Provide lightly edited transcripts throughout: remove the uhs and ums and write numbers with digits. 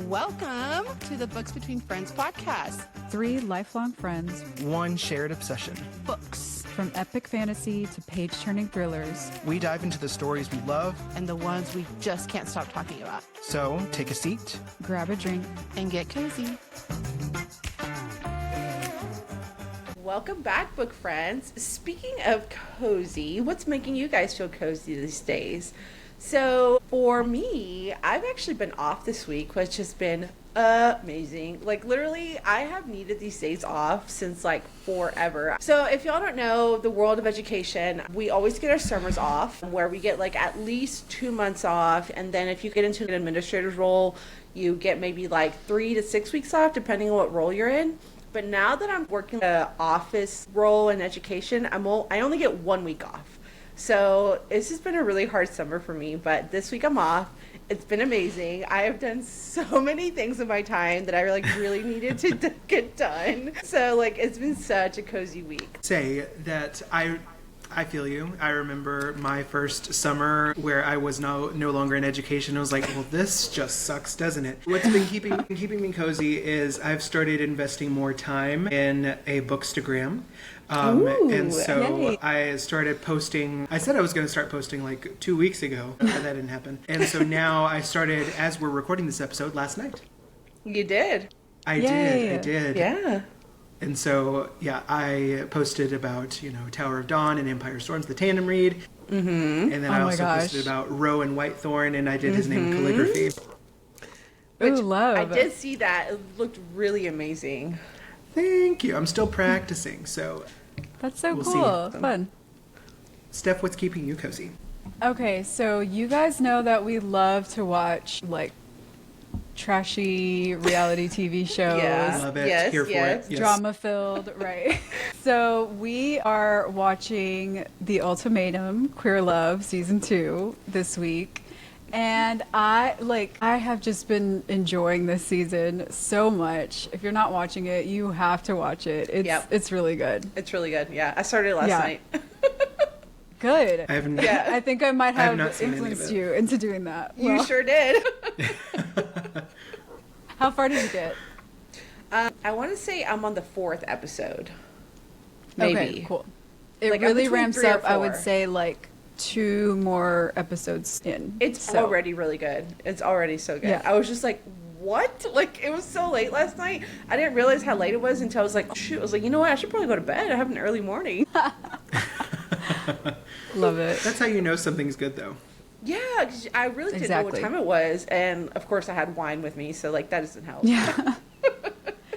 Welcome to the Books Between Friends podcast. 3 lifelong friends, one shared obsession. Books. From epic fantasy to page-turning thrillers. We dive into the stories we love And the ones we just can't stop talking about. So take a seat, Grab a drink, and get cozy. Welcome back, book friends. Speaking of cozy, what's making you guys feel cozy these days? So for me, I've actually been off this week, which has been amazing. Like literally, I have needed these days off since like forever. So if y'all don't know the world of education, we always get our summers off where we get like at least 2 months off. And then if you get into an administrator's role, you get maybe like 3 to 6 weeks off, depending on what role you're in. But now that I'm working an office role in education, I only get 1 week off. So it's just been a really hard summer for me, but this week I'm off. It's been amazing. I have done so many things in my time that I really needed to get done. So like it's been such a cozy week. Say that I feel you. I remember my first summer where I was no longer in education. I was like, well, this just sucks, doesn't it? What's been keeping me cozy is I've started investing more time in a Bookstagram. And so yay. I started posting. I said I was going to start posting like 2 weeks ago, but that didn't happen. And so now I started, as we're recording this episode, last night. You did. I did. Yeah. And so, yeah, I posted about, Tower of Dawn and Empire Storms, the tandem read. Mm-hmm. And then I also posted about Rowan Whitethorn, and I did his name in calligraphy. Which Ooh, love. I did see that. It looked really amazing. Thank you. I'm still practicing, so That's so we'll cool. see. Fun. Steph, what's keeping you cozy? Okay, so you guys know that we love to watch like trashy reality TV shows. Yeah. Love it. Yes, Here for yes. it. Yes. Drama-filled, right? So we are watching The Ultimatum, Queer Love, Season 2 this week. And I have just been enjoying this season so much. If you're not watching it, you have to watch it. It's really good. It's really good. Yeah. I started last night. Good. I haven't. Yeah. I think I might I have have not seen any of influenced it. you into doing that. You Well, sure did. How far did you get? I want to say I'm on the 4th episode. Maybe. Okay, cool. It Like, I'm really between ramps 3 or up, I would 4. say, like 2 more episodes in. It's So- already really good. It's already so good. Yeah. I was just like, what? Like, it was so late last night. I didn't realize how late it was until I was like, oh, shoot. I was like, you know what? I should probably go to bed. I have an early morning. Love it. That's how you know something's good, though. Yeah, 'cause I really didn't know what Exactly. time it was. And, of course, I had wine with me. So, like, that doesn't help. Yeah.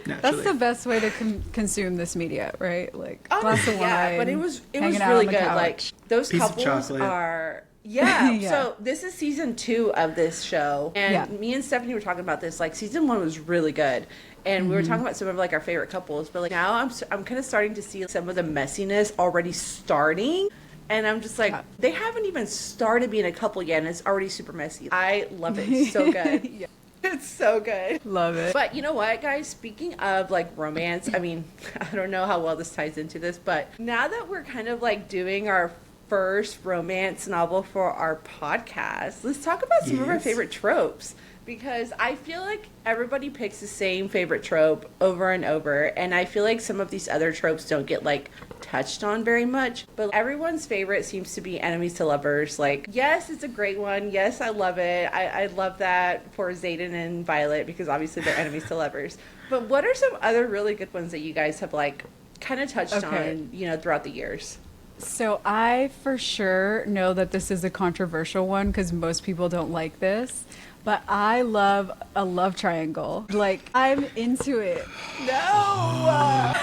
That's Naturally. the best way to consume this media, right? Like glass of wine. Yeah, but it was hanging out really on the good. couch. Like those Piece of couples chocolate. are yeah. Yeah. So this is season 2 of this show, and Yeah. me and Stephanie were talking about this. Like season 1 was really good, and we were talking about some of like our favorite couples. But like now I'm kind of starting to see some of the messiness already starting. And I'm just like, they haven't even started being a couple yet, and it's already super messy. I love it. It's so good. Yeah. It's so good. Love it. But you know what, guys? Speaking of like romance, I mean, I don't know how well this ties into this, but now that we're kind of like doing our first romance novel for our podcast, let's talk about some of our Yes. favorite tropes. Because I feel like everybody picks the same favorite trope over and over, and I feel like some of these other tropes don't get like touched on very much, but everyone's favorite seems to be enemies to lovers. Like, yes, it's a great one. Yes, I love it. I love that for Xaden and Violet because obviously they're enemies to lovers. But what are some other really good ones that you guys have like kind of touched on, throughout the years? So I for sure know that this is a controversial one because most people don't like this. But I love a love triangle. Like, I'm into it. No!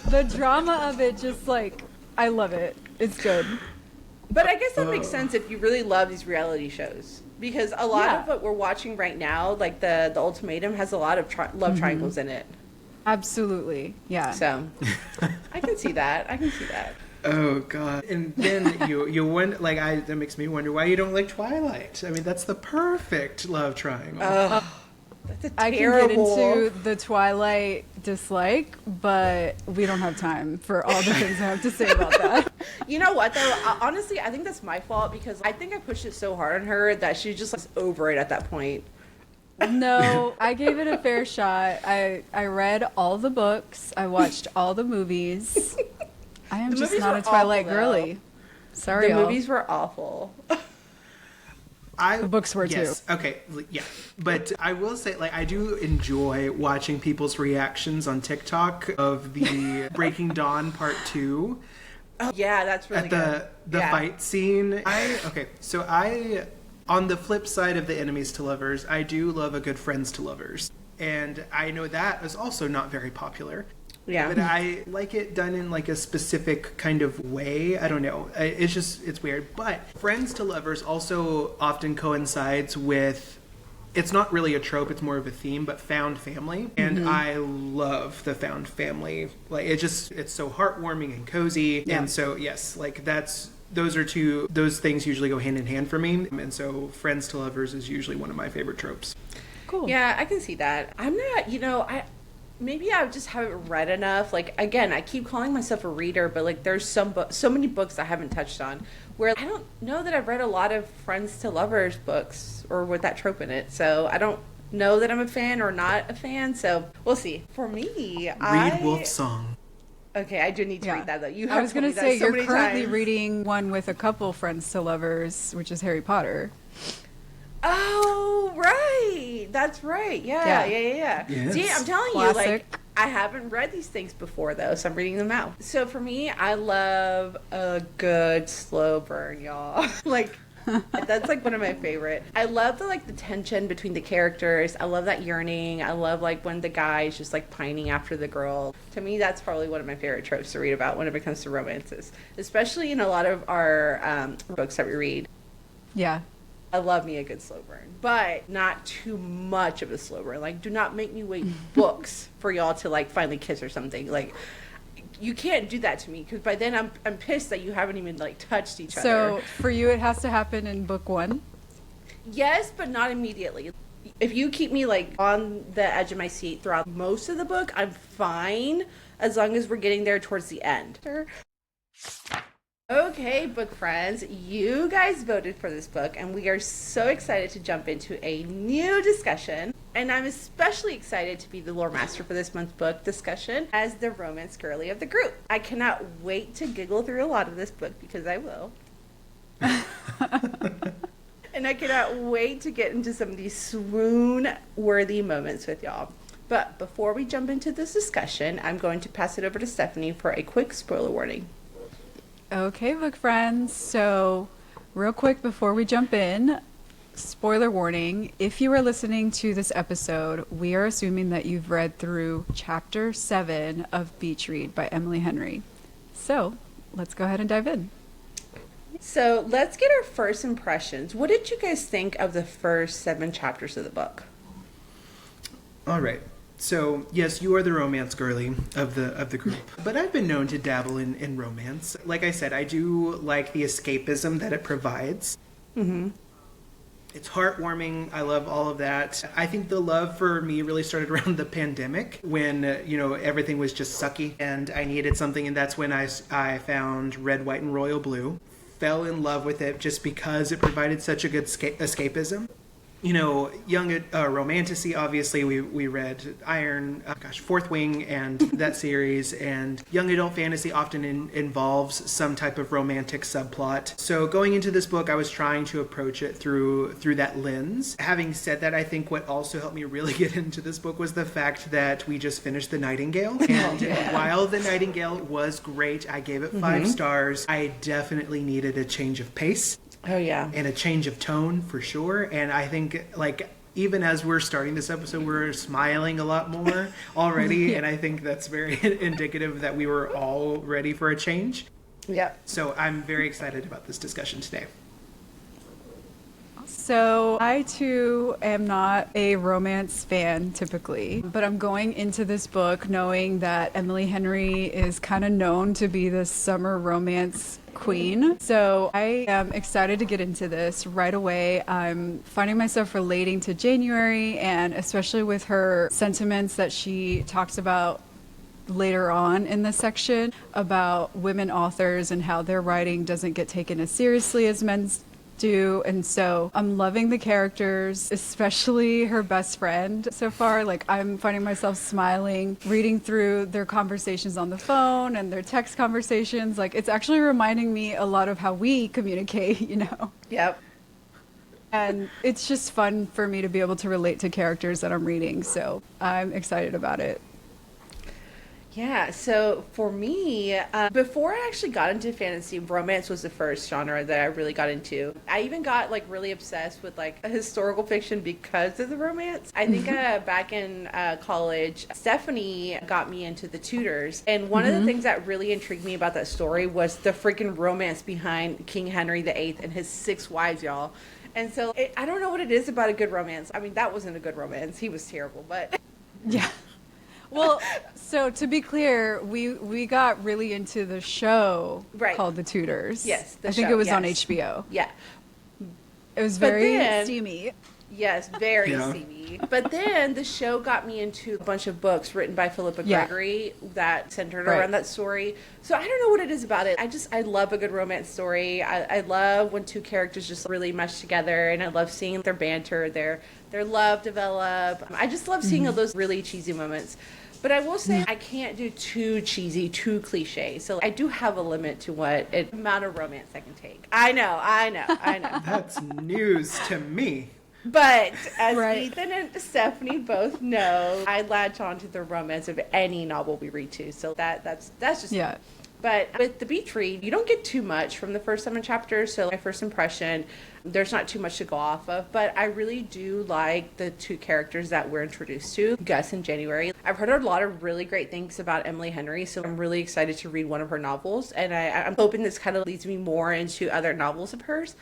The drama of it just like, I love it. It's good. But I guess that makes sense if you really love these reality shows. Because a lot Yeah. of what we're watching right now, like the Ultimatum, has a lot of love triangles in it. Absolutely. Yeah. So, I can see that. Oh God! And then you wonder, that makes me wonder why you don't like Twilight. I mean, that's the perfect love triangle. That's a I can terrible... get into the Twilight dislike, but we don't have time for all the things I have to say about that. You know what, though? Honestly, I think that's my fault because I think I pushed it so hard on her that she just was over it at that point. No, I gave it a fair shot. I read all the books. I watched all the movies. I am The just movies not were a Twilight awful, girly. Sorry, The y'all. movies were awful. The books were yes, too. Okay, yeah. But I will say, like, I do enjoy watching people's reactions on TikTok of the Breaking Dawn Part 2. Oh, yeah, that's really good. The fight scene. On the flip side of the enemies to lovers, I do love a good friends to lovers. And I know that is also not very popular. Yeah. But I like it done in like a specific kind of way. I don't know. It's weird. But friends to lovers also often coincides with, it's not really a trope, it's more of a theme, but found family. And I love the found family. Like it's so heartwarming and cozy. Yeah. And so yes, like those things usually go hand in hand for me. And so friends to lovers is usually one of my favorite tropes. Cool. Yeah, I can see that. I'm not, maybe I just haven't read enough. Like, again, I keep calling myself a reader, but like there's so many books I haven't touched on where I don't know that I've read a lot of friends to lovers books or with that trope in it. So I don't know that I'm a fan or not a fan. So we'll see. For me, Read Wolf's Song. Okay, I do need to read that though. You have I was going to say so you're many currently times. reading one with a couple friends to lovers, which is Harry Potter. Oh, right. That's right. Yeah. Yes. See, I'm telling you, Classic. like, I haven't read these things before, though, so I'm reading them out. So for me, I love a good slow burn, y'all. Like, that's, like, one of my favorite. I love the tension between the characters. I love that yearning. I love, like, when the guy is just, like, pining after the girl. To me, that's probably one of my favorite tropes to read about when it comes to romances, especially in a lot of our books that we read. Yeah. I love me a good slow burn, but not too much of a slow burn. Like, do not make me wait books for y'all to like finally kiss or something. Like, you can't do that to me because by then I'm pissed that you haven't even like touched each other. So for you, it has to happen in book 1. Yes, but not immediately. If you keep me like on the edge of my seat throughout most of the book, I'm fine as long as we're getting there towards the end. Okay, book friends, you guys voted for this book, and we are so excited to jump into a new discussion. And I'm especially excited to be the lore master for this month's book discussion as the romance girly of the group. I cannot wait to giggle through a lot of this book because I will. And I cannot wait to get into some of these swoon-worthy moments with y'all. But before we jump into this discussion, I'm going to pass it over to Stephanie for a quick spoiler warning. Okay, book friends. So, real quick before we jump in, spoiler warning. If you are listening to this episode, we are assuming that you've read through chapter 7 of Beach Read by Emily Henry. So, let's go ahead and dive in. So, let's get our first impressions. What did you guys think of the first 7 chapters of the book? All right. So, yes, you are the romance girly of the group. But I've been known to dabble in romance. Like I said, I do like the escapism that it provides. Mm-hmm. It's heartwarming. I love all of that. I think the love for me really started around the pandemic when, everything was just sucky and I needed something. And that's when I found Red, White, and Royal Blue. Fell in love with it just because it provided such a good escapism. Young romantasy, obviously, we read Fourth Wing and that series, and young adult fantasy often involves some type of romantic subplot. So going into this book, I was trying to approach it through that lens. Having said that, I think what also helped me really get into this book was the fact that we just finished The Nightingale. And while The Nightingale was great, I gave it 5 stars. I definitely needed a change of pace. Oh, yeah. And a change of tone for sure. And I think, even as we're starting this episode, we're smiling a lot more already. And I think that's very indicative that we were all ready for a change. Yeah. So I'm very excited about this discussion today. So, I too am not a romance fan typically, but I'm going into this book knowing that Emily Henry is kind of known to be the summer romance queen. So, I am excited to get into this right away. I'm finding myself relating to January, and especially with her sentiments that she talks about later on in this section about women authors and how their writing doesn't get taken as seriously as men's do. And so I'm loving the characters, especially her best friend so far. Like, I'm finding myself smiling, reading through their conversations on the phone and their text conversations. Like, it's actually reminding me a lot of how we communicate, you know? Yep. And it's just fun for me to be able to relate to characters that I'm reading. So I'm excited about it. Yeah, so for me, before I actually got into fantasy, romance was the first genre that I really got into. I even got like really obsessed with like a historical fiction because of the romance. I think back in college, Stephanie got me into The Tudors. And one of the things that really intrigued me about that story was the freaking romance behind King Henry VIII and his 6 wives, y'all. And so I don't know what it is about a good romance. I mean, that wasn't a good romance. He was terrible, but... Yeah. Well, so to be clear, we got really into the show called The Tudors. Yes, I think it was on HBO. Yeah. It was very steamy. Yes, very steamy. But then the show got me into a bunch of books written by Philippa Gregory that centered around that story. So I don't know what it is about it. I love a good romance story. I love when two characters just really mesh together, and I love seeing their banter, their love develop. I just love seeing all those really cheesy moments. But I will say I can't do too cheesy, too cliche. So I do have a limit to what amount of romance I can take. I know. That's news to me. But as Ethan and Stephanie both know, I latch on to the romance of any novel we read to. So that's just me. But with the beach read, you don't get too much from the first 7 chapters. So my first impression, there's not too much to go off of. But I really do like the 2 characters that we're introduced to, Gus and January. I've heard a lot of really great things about Emily Henry, so I'm really excited to read one of her novels. And I'm hoping this kind of leads me more into other novels of hers.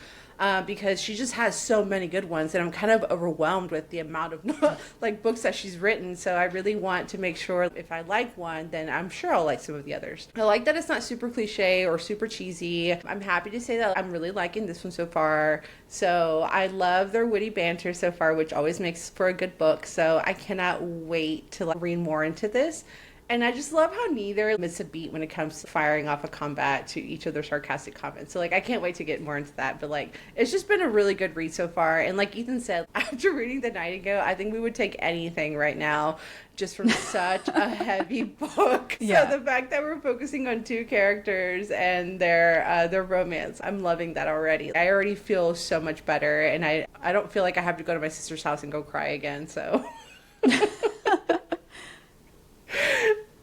Because she just has so many good ones, and I'm kind of overwhelmed with the amount of like books that she's written. So I really want to make sure if I like one, then I'm sure I'll like some of the others. I like that it's not super cliche or super cheesy. I'm happy to say that I'm really liking this one so far. So I love their witty banter so far, which always makes for a good book. So I cannot wait to read more into this. And I just love how neither miss a beat when it comes to firing off a combat to each of their sarcastic comments. So, I can't wait to get more into that. But, it's just been a really good read so far. And like Ethan said, after reading The Nightingale, I think we would take anything right now just from such a heavy book. So the fact that we're focusing on 2 characters and their romance, I'm loving that already. I already feel so much better. And I don't feel like I have to go to my sister's house and go cry again. So...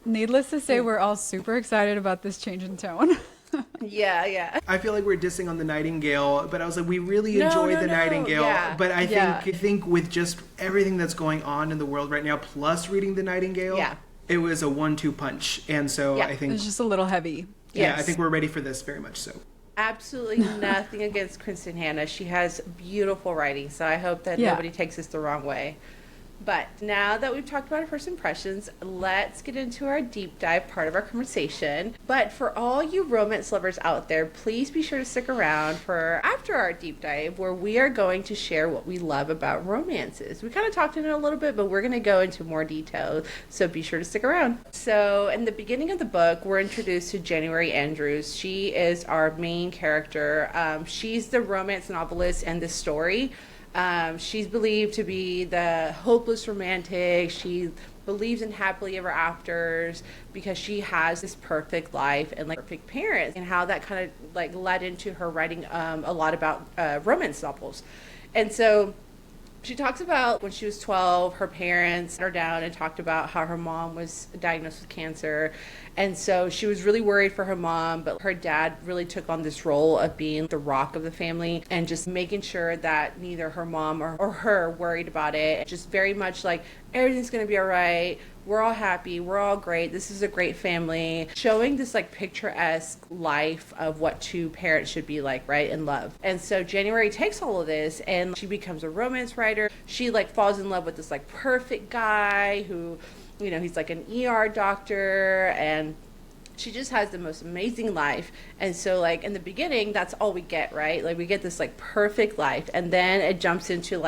Needless to say, we're all super excited about this change in tone. Yeah. I feel like we're dissing on The Nightingale, but I was like, we really enjoy The Nightingale. Yeah. But I think with just everything that's going on in the world right now, plus reading The Nightingale, it was a 1-2 punch. And so I think... It's just a little heavy. Yeah, I think we're ready for this very much so. Absolutely nothing against Kristen Hanna. She has beautiful writing, so I hope that nobody takes this the wrong way. But now that we've talked about our first impressions, let's get into our deep dive part of our conversation. But for all you romance lovers out there, please be sure to stick around for after our deep dive, where we are going to share what we love about romances. We kind of talked in it a little bit, but we're going to go into more detail, so be sure to stick around. So in the beginning of the book, we're introduced to January Andrews. She is our main character. She's the romance novelist in this story. She's believed to be the hopeless romantic. She believes in happily ever afters because she has this perfect life and perfect parents, and how that kind of led into her writing a lot about romance novels. And so she talks about when she was 12, her parents sat her down and talked about how her mom was diagnosed with cancer. And so she was really worried for her mom, but her dad really took on this role of being the rock of the family and just making sure that neither her mom or her worried about it. Just very much everything's going to be all right. We're all happy. We're all great. This is a great family. Showing this picturesque life of what 2 parents should be like, right? In love. And so January takes all of this and she becomes a romance writer. She falls in love with this perfect guy who, he's an ER doctor, and she just has the most amazing life. And so in the beginning, that's all we get, right? We get this perfect life, and then it jumps into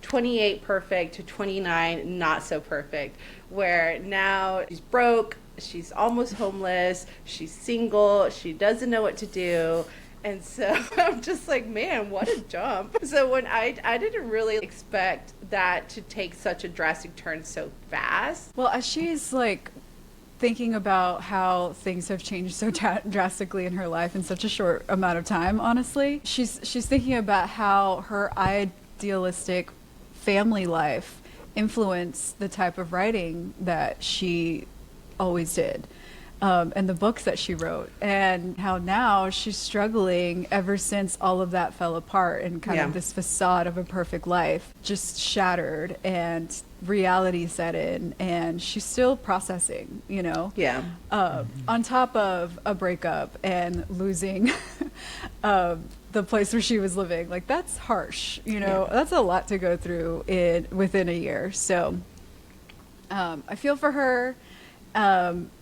28 perfect to 29 not so perfect, where now she's broke, she's almost homeless, she's single, she doesn't know what to do, And so I'm just like, man, what a jump. So when I didn't really expect that to take such a drastic turn so fast. Well, as she's like thinking about how things have changed so drastically in her life in such a short amount of time, honestly, she's thinking about how her idealistic family life influenced the type of writing that she always did. And the books that she wrote, and how now she's struggling ever since all of that fell apart and kind of this facade of a perfect life just shattered and reality set in, and she's still processing, you know? Yeah. On top of a breakup and losing the place where she was living. Like, that's harsh, you know? Yeah. That's a lot to go through within a year. So I feel for her.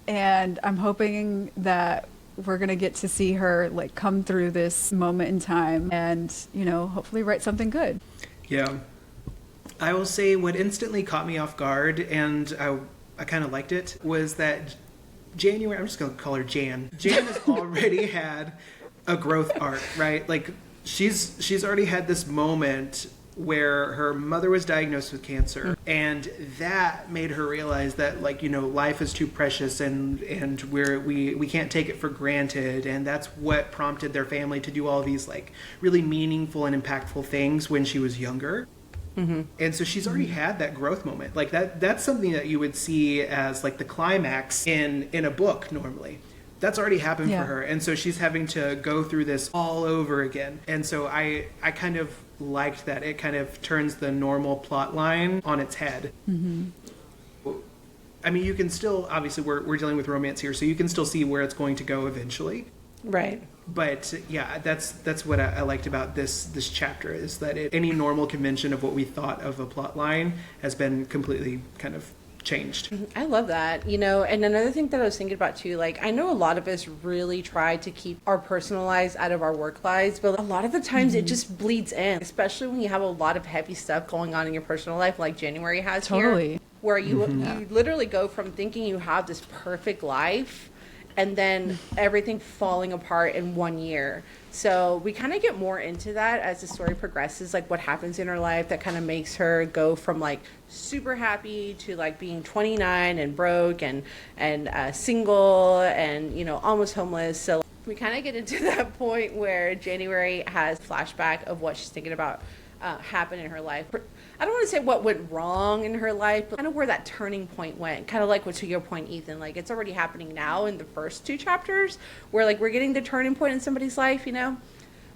And I'm hoping that we're going to get to see her like come through this moment in time and, you know, hopefully write something good. Yeah. I will say what instantly caught me off guard, and I kind of liked it, was that January, I'm just going to call her Jan. Jan has already had a growth arc, right? Like she's already had this moment where her mother was diagnosed with cancer, and that made her realize that, like, you know, life is too precious and we can't take it for granted, and that's what prompted their family to do all these like really meaningful and impactful things when she was younger. Mm-hmm. And so she's already had that growth moment. Like that's something that you would see as like the climax in a book normally. That's already happened for her, and so she's having to go through this all over again. And so I kind of liked that it kind of turns the normal plot line on its head. Mm-hmm. I mean, you can still, obviously we're dealing with romance here, so you can still see where it's going to go eventually. Right. But yeah, that's what I liked about this chapter, is that any normal convention of what we thought of a plot line has been completely kind of changed. I love that, you know. And another thing that I was thinking about too, like, I know a lot of us really try to keep our personal lives out of our work lives, but a lot of the times it just bleeds in, especially when you have a lot of heavy stuff going on in your personal life, like January has here, where you literally go from thinking you have this perfect life and then everything falling apart in 1 year. So we kind of get more into that as the story progresses, like what happens in her life that kind of makes her go from like super happy to like being 29 and broke and single and, you know, almost homeless. So we kind of get into that point where January has a flashback of what she's thinking about happened in her life. I don't want to say what went wrong in her life, but kind of where that turning point went. Kind of like what, to your point, Ethan, like it's already happening now in the first 2 chapters where like we're getting the turning point in somebody's life, you know?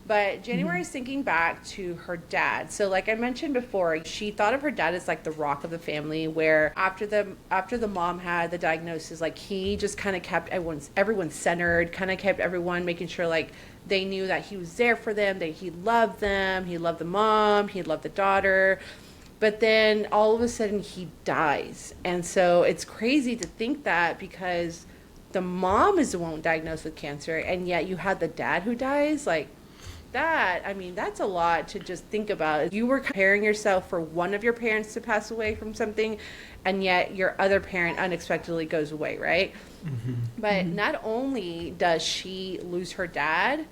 But January's thinking back to her dad. So like I mentioned before, she thought of her dad as like the rock of the family, where after the mom had the diagnosis, like he just kind of kept everyone centered, kind of kept everyone making sure like they knew that he was there for them, that he loved them, he loved the mom, he loved the daughter. But then all of a sudden he dies. And so it's crazy to think that, because the mom is the one diagnosed with cancer, and yet you had the dad who dies. Like that, I mean, that's a lot to just think about. You were preparing yourself for one of your parents to pass away from something, and yet your other parent unexpectedly goes away, right? Mm-hmm. But not only does she lose her dad,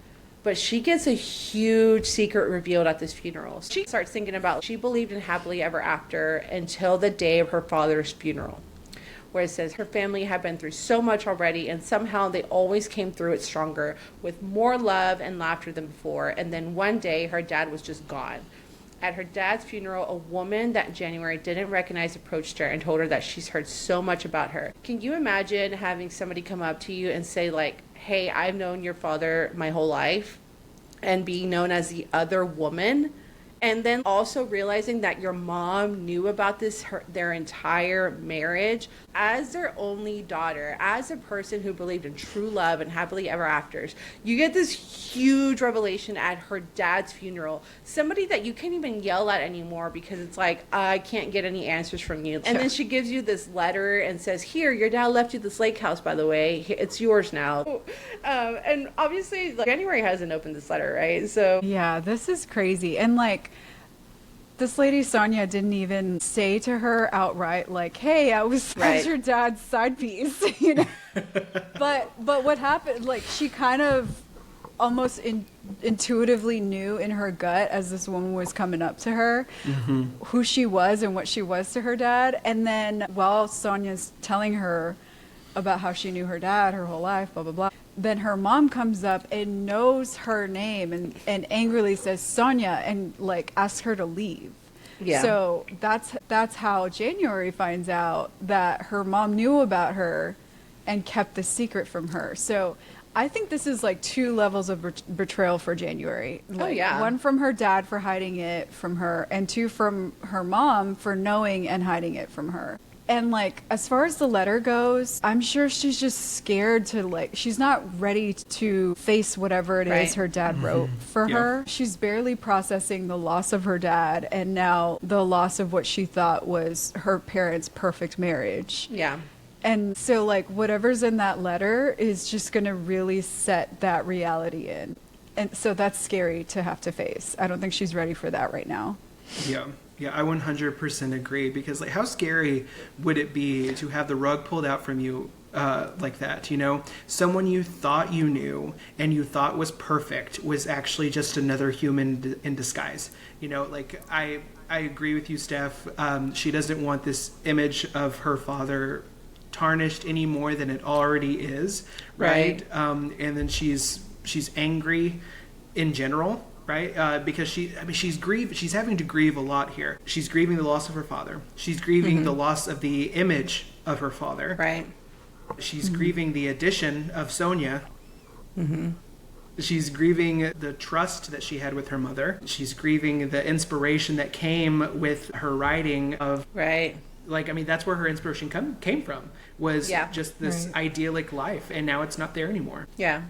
but she gets a huge secret revealed at this funeral. She starts thinking about, she believed in happily ever after until the day of her father's funeral, where it says her family had been through so much already, and somehow they always came through it stronger, with more love and laughter than before. And then one day her dad was just gone. At her dad's funeral, a woman that January didn't recognize approached her and told her that she's heard so much about her. Can you imagine having somebody come up to you and say like, hey, I've known your father my whole life, and being known as the other woman? And then also realizing that your mom knew about their entire marriage. As their only daughter, as a person who believed in true love and happily ever afters, you get this huge revelation at her dad's funeral. Somebody that you can't even yell at anymore, because it's like, I can't get any answers from you. And then she gives you this letter and says, here, your dad left you this lake house, by the way. It's yours now. And obviously, like, January hasn't opened this letter, right? So yeah, this is crazy. And like, this lady Sonia didn't even say to her outright, like, "Hey, I was your dad's side piece," you know. but what happened? Like, she kind of almost intuitively knew in her gut as this woman was coming up to her who she was and what she was to her dad. And then while Sonya's telling her about how she knew her dad her whole life, blah, blah, blah, then her mom comes up and knows her name and angrily says, Sonia, and like asks her to leave. Yeah. So that's how January finds out that her mom knew about her and kept the secret from her. So I think this is like 2 levels of betrayal for January. Like, yeah. 1 from her dad for hiding it from her, and 2 from her mom for knowing and hiding it from her. And like, as far as the letter goes, I'm sure she's just scared to like, she's not ready to face whatever it is her dad wrote for her. She's barely processing the loss of her dad and now the loss of what she thought was her parents' perfect marriage. Yeah. And so like, whatever's in that letter is just going to really set that reality in. And so that's scary to have to face. I don't think she's ready for that right now. Yeah. Yeah, I 100% agree, because like, how scary would it be to have the rug pulled out from you like that? You know, someone you thought you knew and you thought was perfect was actually just another human in disguise. You know, like I agree with you, Steph. She doesn't want this image of her father tarnished any more than it already is, right? And then she's angry in general. Right, because she's having to grieve a lot here. She's grieving the loss of her father. She's grieving the loss of the image of her father. Right. She's grieving the addition of Sonia. She's grieving the trust that she had with her mother. She's grieving the inspiration that came with her writing of. Right. Like, I mean, that's where her inspiration came from, was just this idyllic life, and now it's not there anymore. Yeah.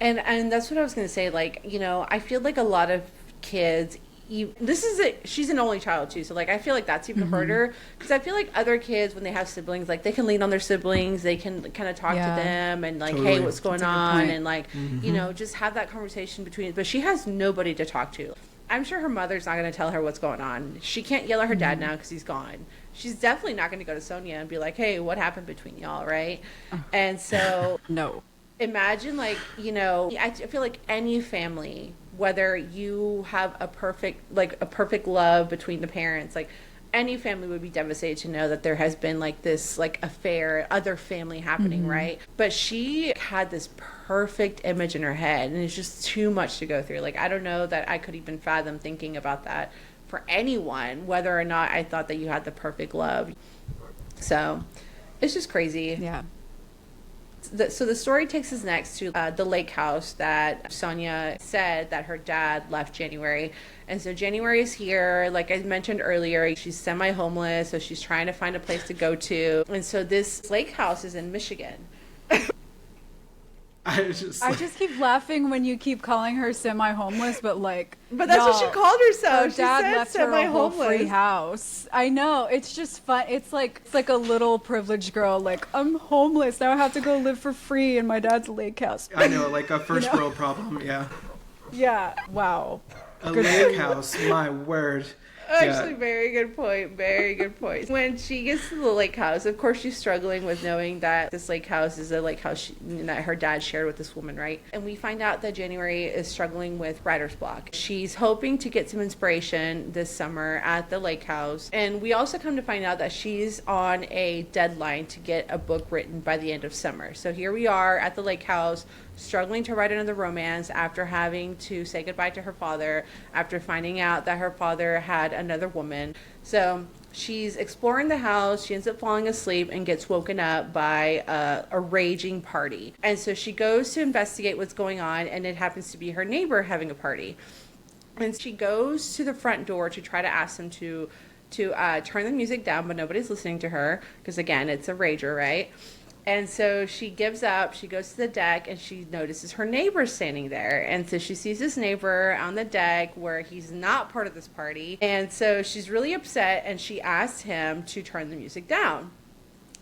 And that's what I was going to say. Like, you know, I feel like a lot of kids, she's an only child too. So like, I feel like that's even harder, because I feel like other kids, when they have siblings, like they can lean on their siblings, they can kind of talk to them and like, hey, what's going on? And like, you know, just have that conversation between, but she has nobody to talk to. I'm sure her mother's not going to tell her what's going on. She can't yell at her dad now because he's gone. She's definitely not going to go to Sonia and be like, hey, what happened between y'all, right? And so No. Imagine, like, you know, I feel like any family, whether you have a perfect love between the parents, like any family would be devastated to know that there has been like this like affair, other family happening, right? But she had this perfect image in her head, and it's just too much to go through. Like, I don't know that I could even fathom thinking about that for anyone, whether or not I thought that you had the perfect love. So it's just crazy. Yeah. So the story takes us next to the lake house that Sonia said that her dad left January. And so January is here. Like I mentioned earlier, she's semi-homeless, so she's trying to find a place to go to. And so this lake house is in Michigan. I just keep laughing when you keep calling her semi-homeless, but like, but that's what she called herself. Her She dad said left her a whole semi-homeless. free house. I know, it's just fun. It's like a little privileged girl. Like, I'm homeless now. I have to go live for free in my dad's lake house. I know, like a first world problem. Yeah. Yeah. Wow. A lake house. My word. Actually, very good point. Very good point. When she gets to the lake house, of course, she's struggling with knowing that this lake house is a lake house that her dad shared with this woman, right? And we find out that January is struggling with writer's block. She's hoping to get some inspiration this summer at the lake house. And we also come to find out that she's on a deadline to get a book written by the end of summer. So here we are at the lake house, struggling to write another romance after having to say goodbye to her father, after finding out that her father had another woman. So she's exploring the house. She ends up falling asleep and gets woken up by a raging party. And so she goes to investigate what's going on, and it happens to be her neighbor having a party. And she goes to the front door to try to ask them to turn the music down, but nobody's listening to her because, again, it's a rager, right? And so she gives up, she goes to the deck, and she notices her neighbor standing there. And so she sees this neighbor on the deck where he's not part of this party. And so she's really upset, and she asks him to turn the music down.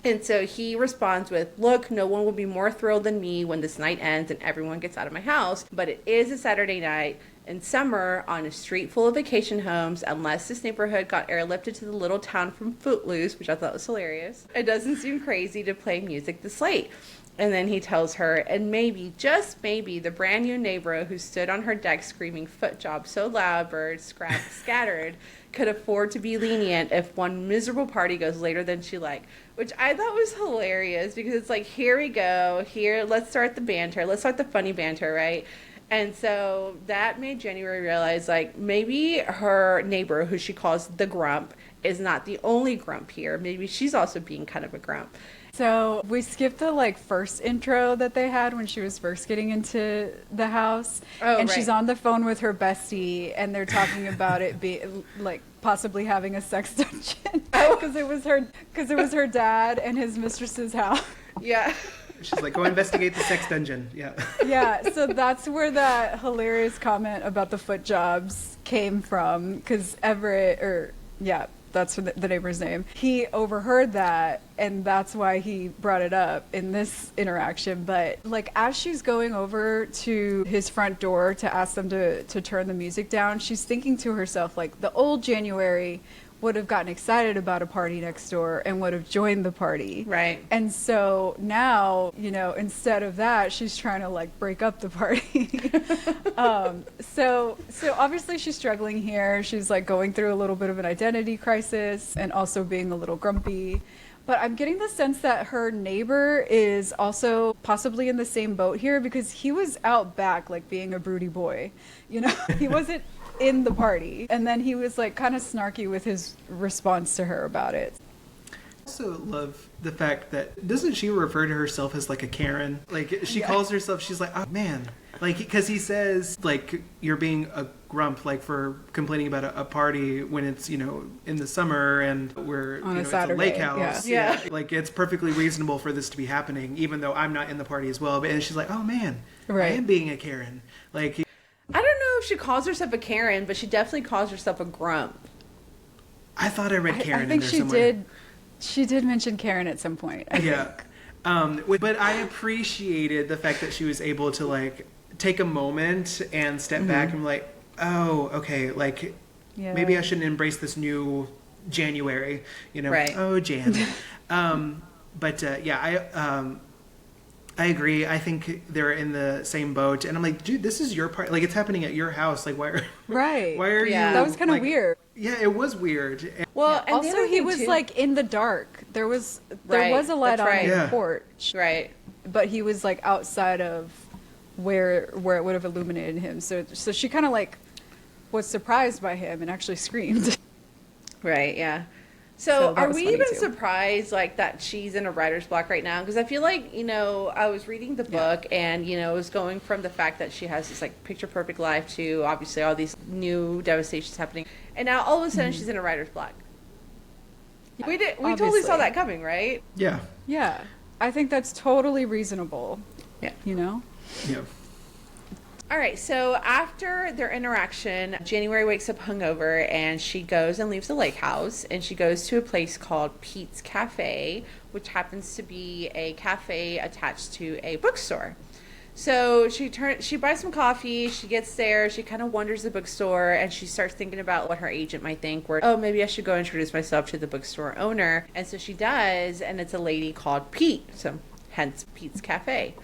And so he responds with, look, no one will be more thrilled than me when this night ends and everyone gets out of my house. But it is a Saturday night in summer on a street full of vacation homes, unless this neighborhood got airlifted to the little town from Footloose, which I thought was hilarious. It doesn't seem crazy to play music this late. And then he tells her, and maybe, just maybe, the brand new neighbor who stood on her deck screaming foot job so loud birds scattered could afford to be lenient if one miserable party goes later than she liked. Which I thought was hilarious because it's like, here we go. Here, let's start the banter. Let's start the funny banter, right? And so that made January realize, like, maybe her neighbor, who she calls the grump, is not the only grump here. Maybe she's also being kind of a grump. So we skipped the like first intro that they had when she was first getting into the house, and she's on the phone with her bestie, and they're talking about it being like possibly having a sex dungeon because it was her dad and his mistress's house. Yeah. She's like, go investigate the sex dungeon. Yeah. Yeah, so that's where that hilarious comment about the foot jobs came from, because that's the neighbor's name. He overheard that, and that's why he brought it up in this interaction. But like, as she's going over to his front door to ask them to turn the music down, she's thinking to herself, like, the old January would have gotten excited about a party next door and would have joined the party. Right. And so now, instead of that, she's trying to like break up the party. So obviously she's struggling here. She's like going through a little bit of an identity crisis and also being a little grumpy. But I'm getting the sense that her neighbor is also possibly in the same boat here, because he was out back, like being a broody boy. He wasn't in the party. And then he was like kind of snarky with his response to her about it. I also love the fact that, doesn't she refer to herself as like a Karen? Like, she calls herself, she's like, oh man. Like, because he says, like, you're being a grump, like, for complaining about a party when it's, in the summer and we're, on it's a lake house. Yeah. Like, it's perfectly reasonable for this to be happening, even though I'm not in the party as well. And she's like, oh man, right. I am being a Karen. Like, I don't know if she calls herself a Karen, but she definitely calls herself a grump. I thought I read Karen I think in there she somewhere. did. She did mention Karen at some point. I think. But I appreciated the fact that she was able to like take a moment and step back and be like, oh, okay, like maybe I shouldn't embrace this new January, Right. Oh, Jan. I agree. I think they're in the same boat, and I'm like, dude, this is your part. Like, it's happening at your house. Like, why are Right. Why are you? That was kind of like, weird. Yeah, it was weird. Well, and the Also, other he thing, was too- like in the dark. There was Right, a light that's on right. the Yeah. porch, Right. but he was like outside of where it would have illuminated him. So she kind of like was surprised by him and actually screamed. Right, yeah. So So that are was we funny, even too. surprised like that she's in a writer's block right now? Because I feel like, I was reading the book and, it was going from the fact that she has this like picture perfect life to obviously all these new devastations happening. And now all of a sudden she's in a writer's block. We totally Obviously. saw that coming, right? Yeah. Yeah, I think that's totally reasonable. Yeah. Yeah. All right, so after their interaction, January wakes up hungover and she goes and leaves the lake house and she goes to a place called Pete's Cafe, which happens to be a cafe attached to a bookstore. So she buys some coffee, she gets there, she kind of wanders the bookstore, and she starts thinking about what her agent might think, where, oh, maybe I should go introduce myself to the bookstore owner. And so she does, and it's a lady called Pete, so hence Pete's Cafe.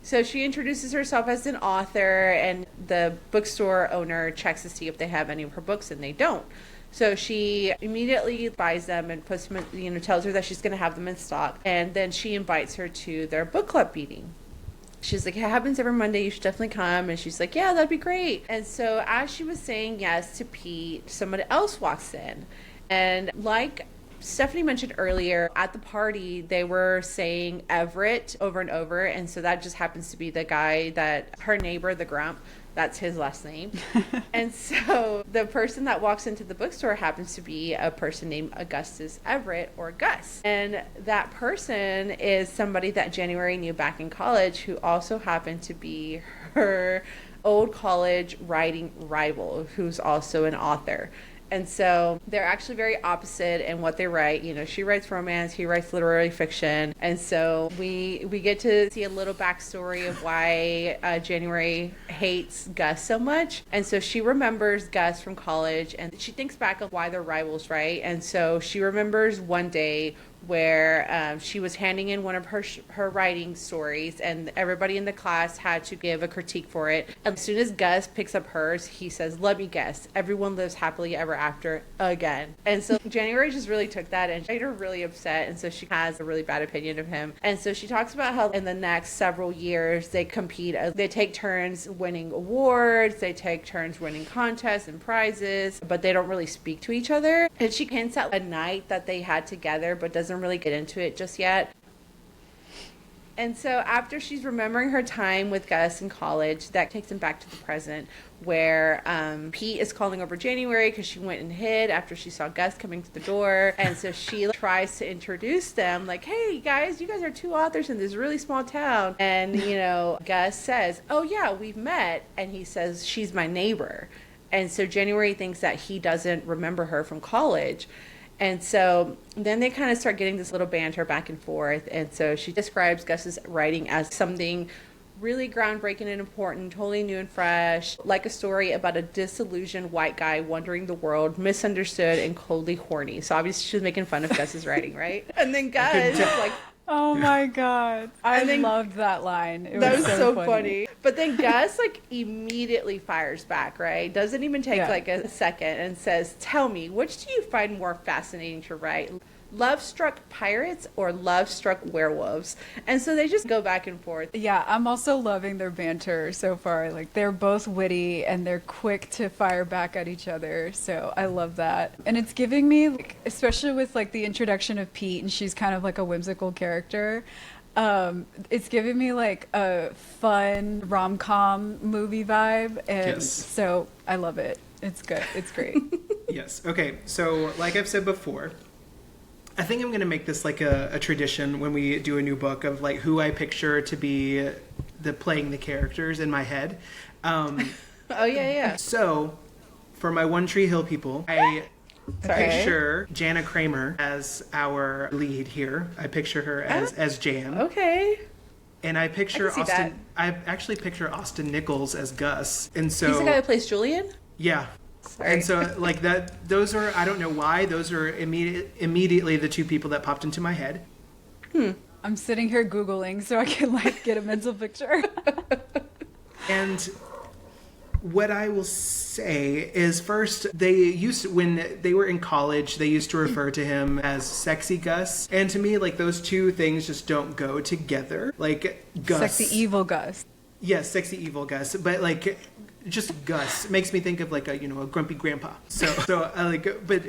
So she introduces herself as an author, and the bookstore owner checks to see if they have any of her books, and they don't. So she immediately buys them and puts them in, tells her that she's going to have them in stock, and then she invites her to their book club meeting. She's like, it happens every Monday, you should definitely come. And she's like, yeah, that'd be great. And so as she was saying yes to Pete, someone else walks in. And like Stephanie mentioned earlier, at the party, they were saying Everett over and over. And so that just happens to be the guy that her neighbor, the grump, that's his last name. And so the person that walks into the bookstore happens to be a person named Augustus Everett, or Gus. And that person is somebody that January knew back in college, who also happened to be her old college writing rival, who's also an author. And so they're actually very opposite in what they write. She writes romance, he writes literary fiction. And so we get to see a little backstory of why January hates Gus so much. And so she remembers Gus from college, and she thinks back on why they're rivals, right? And so she remembers one day where she was handing in one of her writing stories, and everybody in the class had to give a critique for it. And as soon as Gus picks up hers, he says, "Let me guess, everyone lives happily ever after again." And so January just really took that and made her really upset, and so she has a really bad opinion of him. And so she talks about how in the next several years they compete, they take turns winning awards, they take turns winning contests and prizes, but they don't really speak to each other. And she hints at a night that they had together, but doesn't really get into it just yet. And so after she's remembering her time with Gus in college, that takes him back to the present, where Pete is calling over January because she went and hid after she saw Gus coming to the door. And so she tries to introduce them, like, "Hey guys, you guys are two authors in this really small town." And Gus says, "Oh yeah, we've met." And he says, "She's my neighbor." And so January thinks that he doesn't remember her from college. And so then they kind of start getting this little banter back and forth. And so she describes Gus's writing as something really groundbreaking and important, totally new and fresh, like a story about a disillusioned white guy wandering the world, misunderstood and coldly horny. So obviously she was making fun of Gus's writing, right? And then Gus is like... Oh my God. I loved that line. That was so funny. But then Gus immediately fires back, right? Doesn't even take a second and says, "Tell me, which do you find more fascinating to write? Love-struck pirates or love-struck werewolves?" And so they just go back and forth. Yeah, I'm also loving their banter so far. Like, they're both witty and they're quick to fire back at each other. So I love that. And it's giving me, like, especially with like the introduction of Pete, and she's kind of like a whimsical character. It's giving me like a fun rom-com movie vibe. And so I love it. It's good. It's great. Yes. Okay. So like I've said before, I think I'm going to make this like a tradition when we do a new book of like who I picture to be playing the characters in my head. Oh, yeah. So for my One Tree Hill people, I picture Jana Kramer as our lead here. I picture her as Jan. Okay. And I picture I Austin. I actually picture Austin Nichols as Gus. And so he's the guy who plays Julian? Yeah. Sorry. And so like that, those are, I don't know why, those are immediately the two people that popped into my head. I'm sitting here Googling so I can like get a mental picture. And what I will say is, first, when they were in college, they used to refer to him as Sexy Gus. And to me, like, those two things just don't go together. Like, Gus. Sexy evil Gus. Yes, sexy evil Gus. But, like, just Gus makes me think of, like, a grumpy grandpa. So but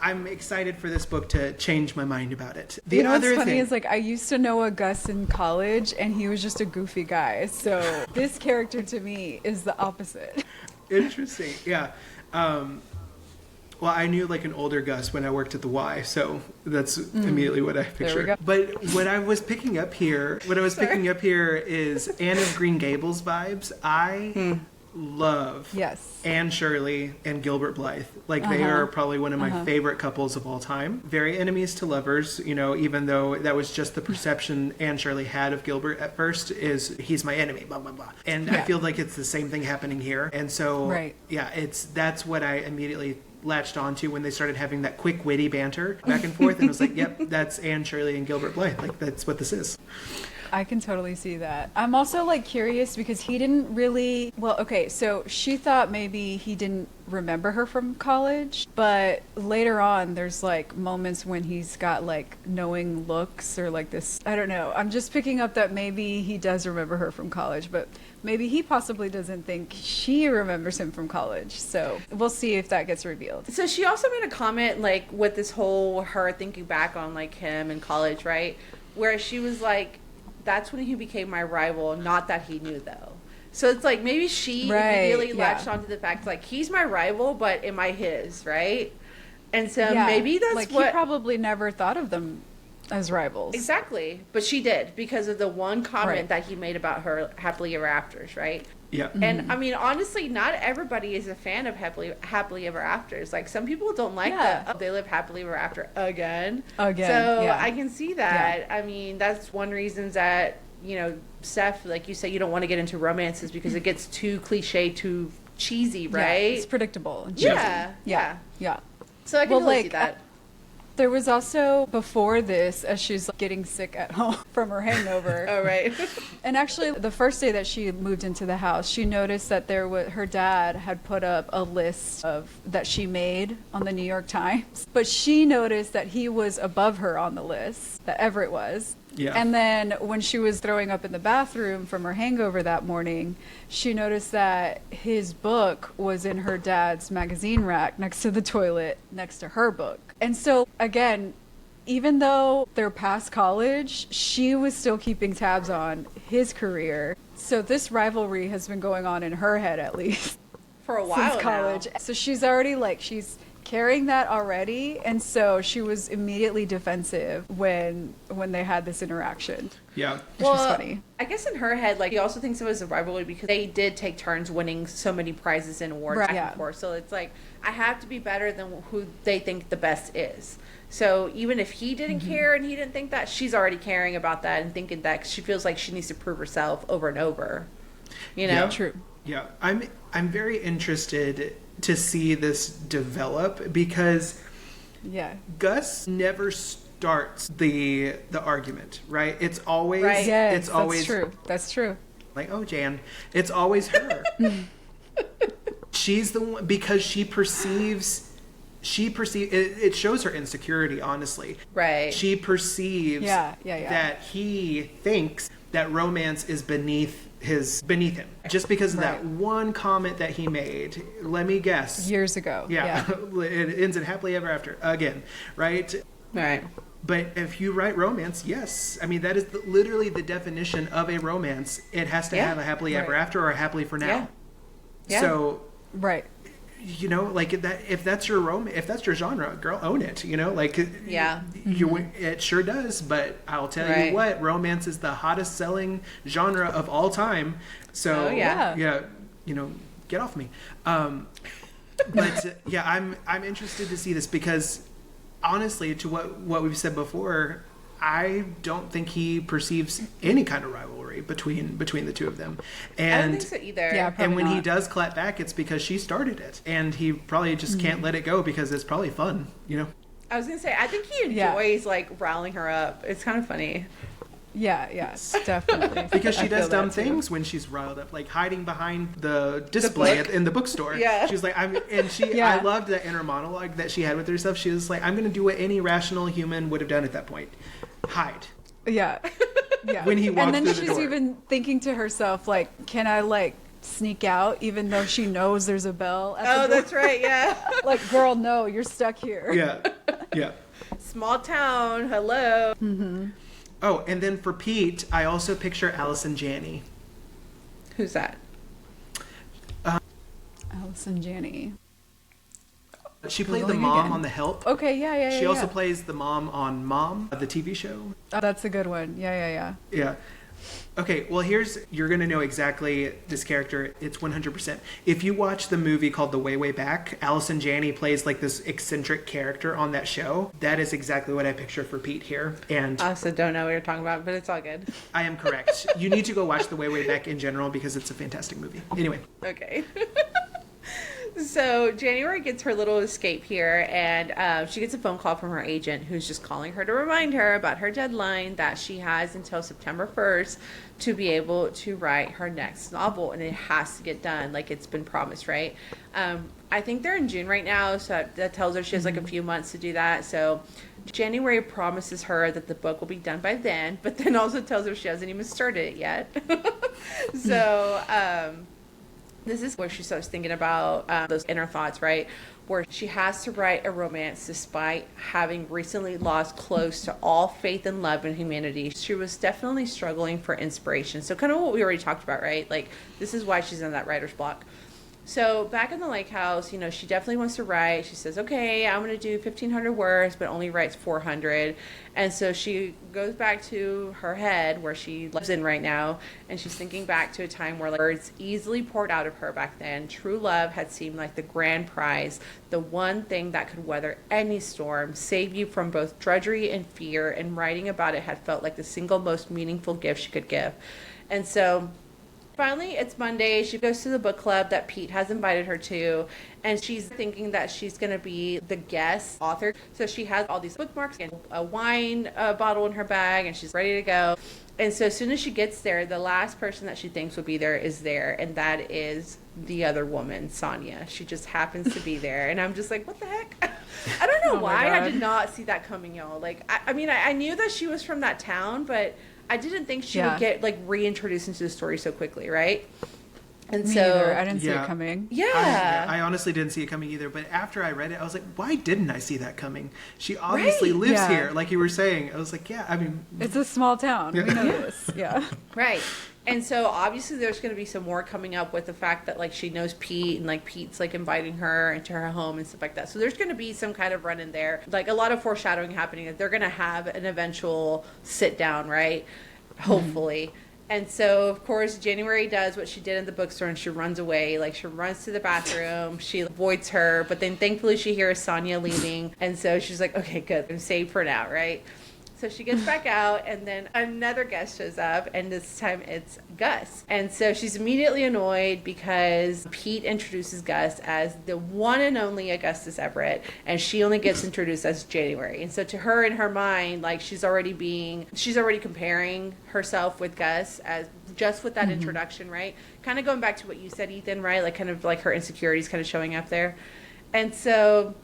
I'm excited for this book to change my mind about it. The other what's funny thing is, like, I used to know a Gus in college, and he was just a goofy guy. So this character to me is the opposite. Interesting. Yeah. Well, I knew like an older Gus when I worked at the Y, so that's immediately what I picture. But what I was picking up here, is Anne of Green Gables vibes. I love Anne Shirley and Gilbert Blythe. Like they are probably one of my favorite couples of all time. Very enemies to lovers, even though that was just the perception Anne Shirley had of Gilbert at first, is he's my enemy, blah, blah, blah. And I feel like it's the same thing happening here. And so, that's what I immediately latched onto when they started having that quick, witty banter back and forth. And I was like, yep, that's Anne Shirley and Gilbert Blythe. Like, that's what this is. I can totally see that. I'm also like curious because he didn't really, so she thought maybe he didn't remember her from college, but later on there's like moments when he's got like knowing looks or like this, I don't know. I'm just picking up that maybe he does remember her from college, but maybe he possibly doesn't think she remembers him from college. So we'll see if that gets revealed. So she also made a comment like with this whole her thinking back on like him in college, right? Where she was like, that's when he became my rival, not that he knew though. So it's like maybe she immediately latched onto the fact like he's my rival, but am I his, right? And so maybe that's like what he probably never thought of them as rivals. Exactly. But she did because of the one comment that he made about her happily ever afters, right? Yeah. And I mean, honestly, not everybody is a fan of happily ever afters. Like some people don't like that they live happily ever after again. So I can see that. I mean, that's one reason that, Steph, like you say, you don't want to get into romances because it gets too cliche, too cheesy, right? Yeah, it's predictable. Yeah. So I can totally see that. There was also before this, as she's getting sick at home from her hangover. Oh, right. And actually, the first day that she moved into the house, she noticed that her dad had put up a list of that she made on the New York Times. But she noticed that he was above her on the list, that Everett was. Yeah. And then when she was throwing up in the bathroom from her hangover that morning, she noticed that his book was in her dad's magazine rack next to the toilet, next to her book. And so, again, even though they're past college, she was still keeping tabs on his career. So this rivalry has been going on in her head, at least, For a while since college. now. So she's already she's carrying that already, and so she was immediately defensive when they had this interaction, Yeah. which was funny. I guess in her head, she also thinks it was a rivalry because they did take turns winning so many prizes and awards Right, back yeah. and forth. So it's like, I have to be better than who they think the best is. So even if he didn't care and he didn't think that, she's already caring about that and thinking that she feels like she needs to prove herself over and over. You know? Yeah. True. Yeah, I'm very interested to see this develop because Yeah. Gus never starts the argument, right? It's always Right. Yes, it's always that's true. That's true. like, oh, Jan, it's always her. She's the one because she perceives it shows her insecurity, honestly. Right. She perceives Yeah. that he thinks that romance is beneath him just because of that Right. one comment that he made. Let me guess. Years ago. Yeah. It ends in happily ever after again, right? Right. But if you write romance, yes. I mean, that is literally the definition of a romance. It has to Yeah. have a happily ever Right. after or a happily for now. Yeah. Yeah. So, Right. you know, if that's your if that's your genre, girl, own it. You know, Yeah. it sure does. But I'll tell Right. you what, romance is the hottest selling genre of all time. So Oh, yeah. yeah, you know, get off me. But yeah, I'm interested to see this because honestly, to what we've said before, I don't think he perceives any kind of rivalry between the two of them. I don't And think so either. Yeah. and when he not. does clap back, it's because she started it, and he probably just can't let it go because it's probably fun, you know. I was going to say, I think he Yeah. enjoys riling her up. It's kind of funny. Yeah. Yes. Definitely. Because she I does feel dumb that, too. things when she's riled up, like hiding behind the display book? in the bookstore. Yeah. She's like, Yeah. I loved that inner monologue that she had with herself. She was like, I'm going to do what any rational human would have done at that point. Hide. Yeah. Yeah. When he walked and then through the she's door. even thinking to herself, can I sneak out even though she knows there's a bell at the Oh, door? that's right. Yeah. Girl, no, you're stuck here. Yeah. Yeah. Small town. Hello. Oh, and then for Pete, I also picture Allison Janney. Who's that? Allison Janney. She played the Googling mom again. on The Help. Okay, yeah. She also yeah. plays the mom on Mom, the TV show. Oh, that's a good one. Yeah. Yeah. Okay, well, you're going to know exactly this character. It's 100%. If you watch the movie called The Way, Way Back, Allison Janney plays this eccentric character on that show. That is exactly what I picture for Pete here. And I also don't know what you're talking about, but it's all good. I am correct. You need to go watch The Way, Way Back in general because it's a fantastic movie. Anyway. Okay. So January gets her little escape here, and she gets a phone call from her agent who's just calling her to remind her about her deadline that she has until September 1st to be able to write her next novel, and it has to get done like it's been promised, right? I think they're in June right now, so that tells her she has a few months to do that. So January promises her that the book will be done by then, but then also tells her she hasn't even started it yet. So this is where she starts thinking about those inner thoughts, right? Where she has to write a romance despite having recently lost close to all faith and love in humanity. She was definitely struggling for inspiration. So kind of what we already talked about, right? This is why she's in that writer's block. So back in the lake house, she definitely wants to write. She says, okay, I'm going to do 1,500 words, but only writes 400. And so she goes back to her head where she lives in right now. And she's thinking back to a time where words easily poured out of her back then. True love had seemed like the grand prize, the one thing that could weather any storm, save you from both drudgery and fear. And writing about it had felt like the single most meaningful gift she could give. And so Finally, it's Monday. She goes to the book club that Pete has invited her to, and she's thinking that she's going to be the guest author. So she has all these bookmarks and a wine bottle in her bag, and she's ready to go. And so as soon as she gets there, the last person that she thinks will be there is there, and that is the other woman, Sonia. She just happens to be there, and I'm just like, what the heck? I don't know why I did not see that coming, y'all. Like, I mean, I knew that she was from that town, but I didn't think she would get like reintroduced into the story so quickly, right? And Me so either. I didn't see it coming. Yeah. I honestly didn't see it coming either, but after I read it, I was like, why didn't I see that coming? She obviously lives here, like you were saying. I was like, yeah, I mean... It's a small town. We know this. Yeah. Right. And so obviously there's going to be some more coming up with the fact that like she knows Pete and like Pete's like inviting her into her home and stuff like that. So there's going to be some kind of run in there, like a lot of foreshadowing happening that they're going to have an eventual sit down, right? Hopefully. And so, of course, January does what she did in the bookstore and she runs away. Like, she runs to the bathroom. She avoids her. But then, thankfully, she hears Sonia leaving. And so she's like, okay, good. I'm safe for now, right? So she gets back out, and then another guest shows up, and this time it's Gus. And so she's immediately annoyed because Pete introduces Gus as the one and only Augustus Everett, and she only gets introduced as January. And so to her, in her mind, like she's already comparing herself with Gus as just with that introduction, right? Kind of going back to what you said, Ethan, right? Like kind of like her insecurities kind of showing up there. And so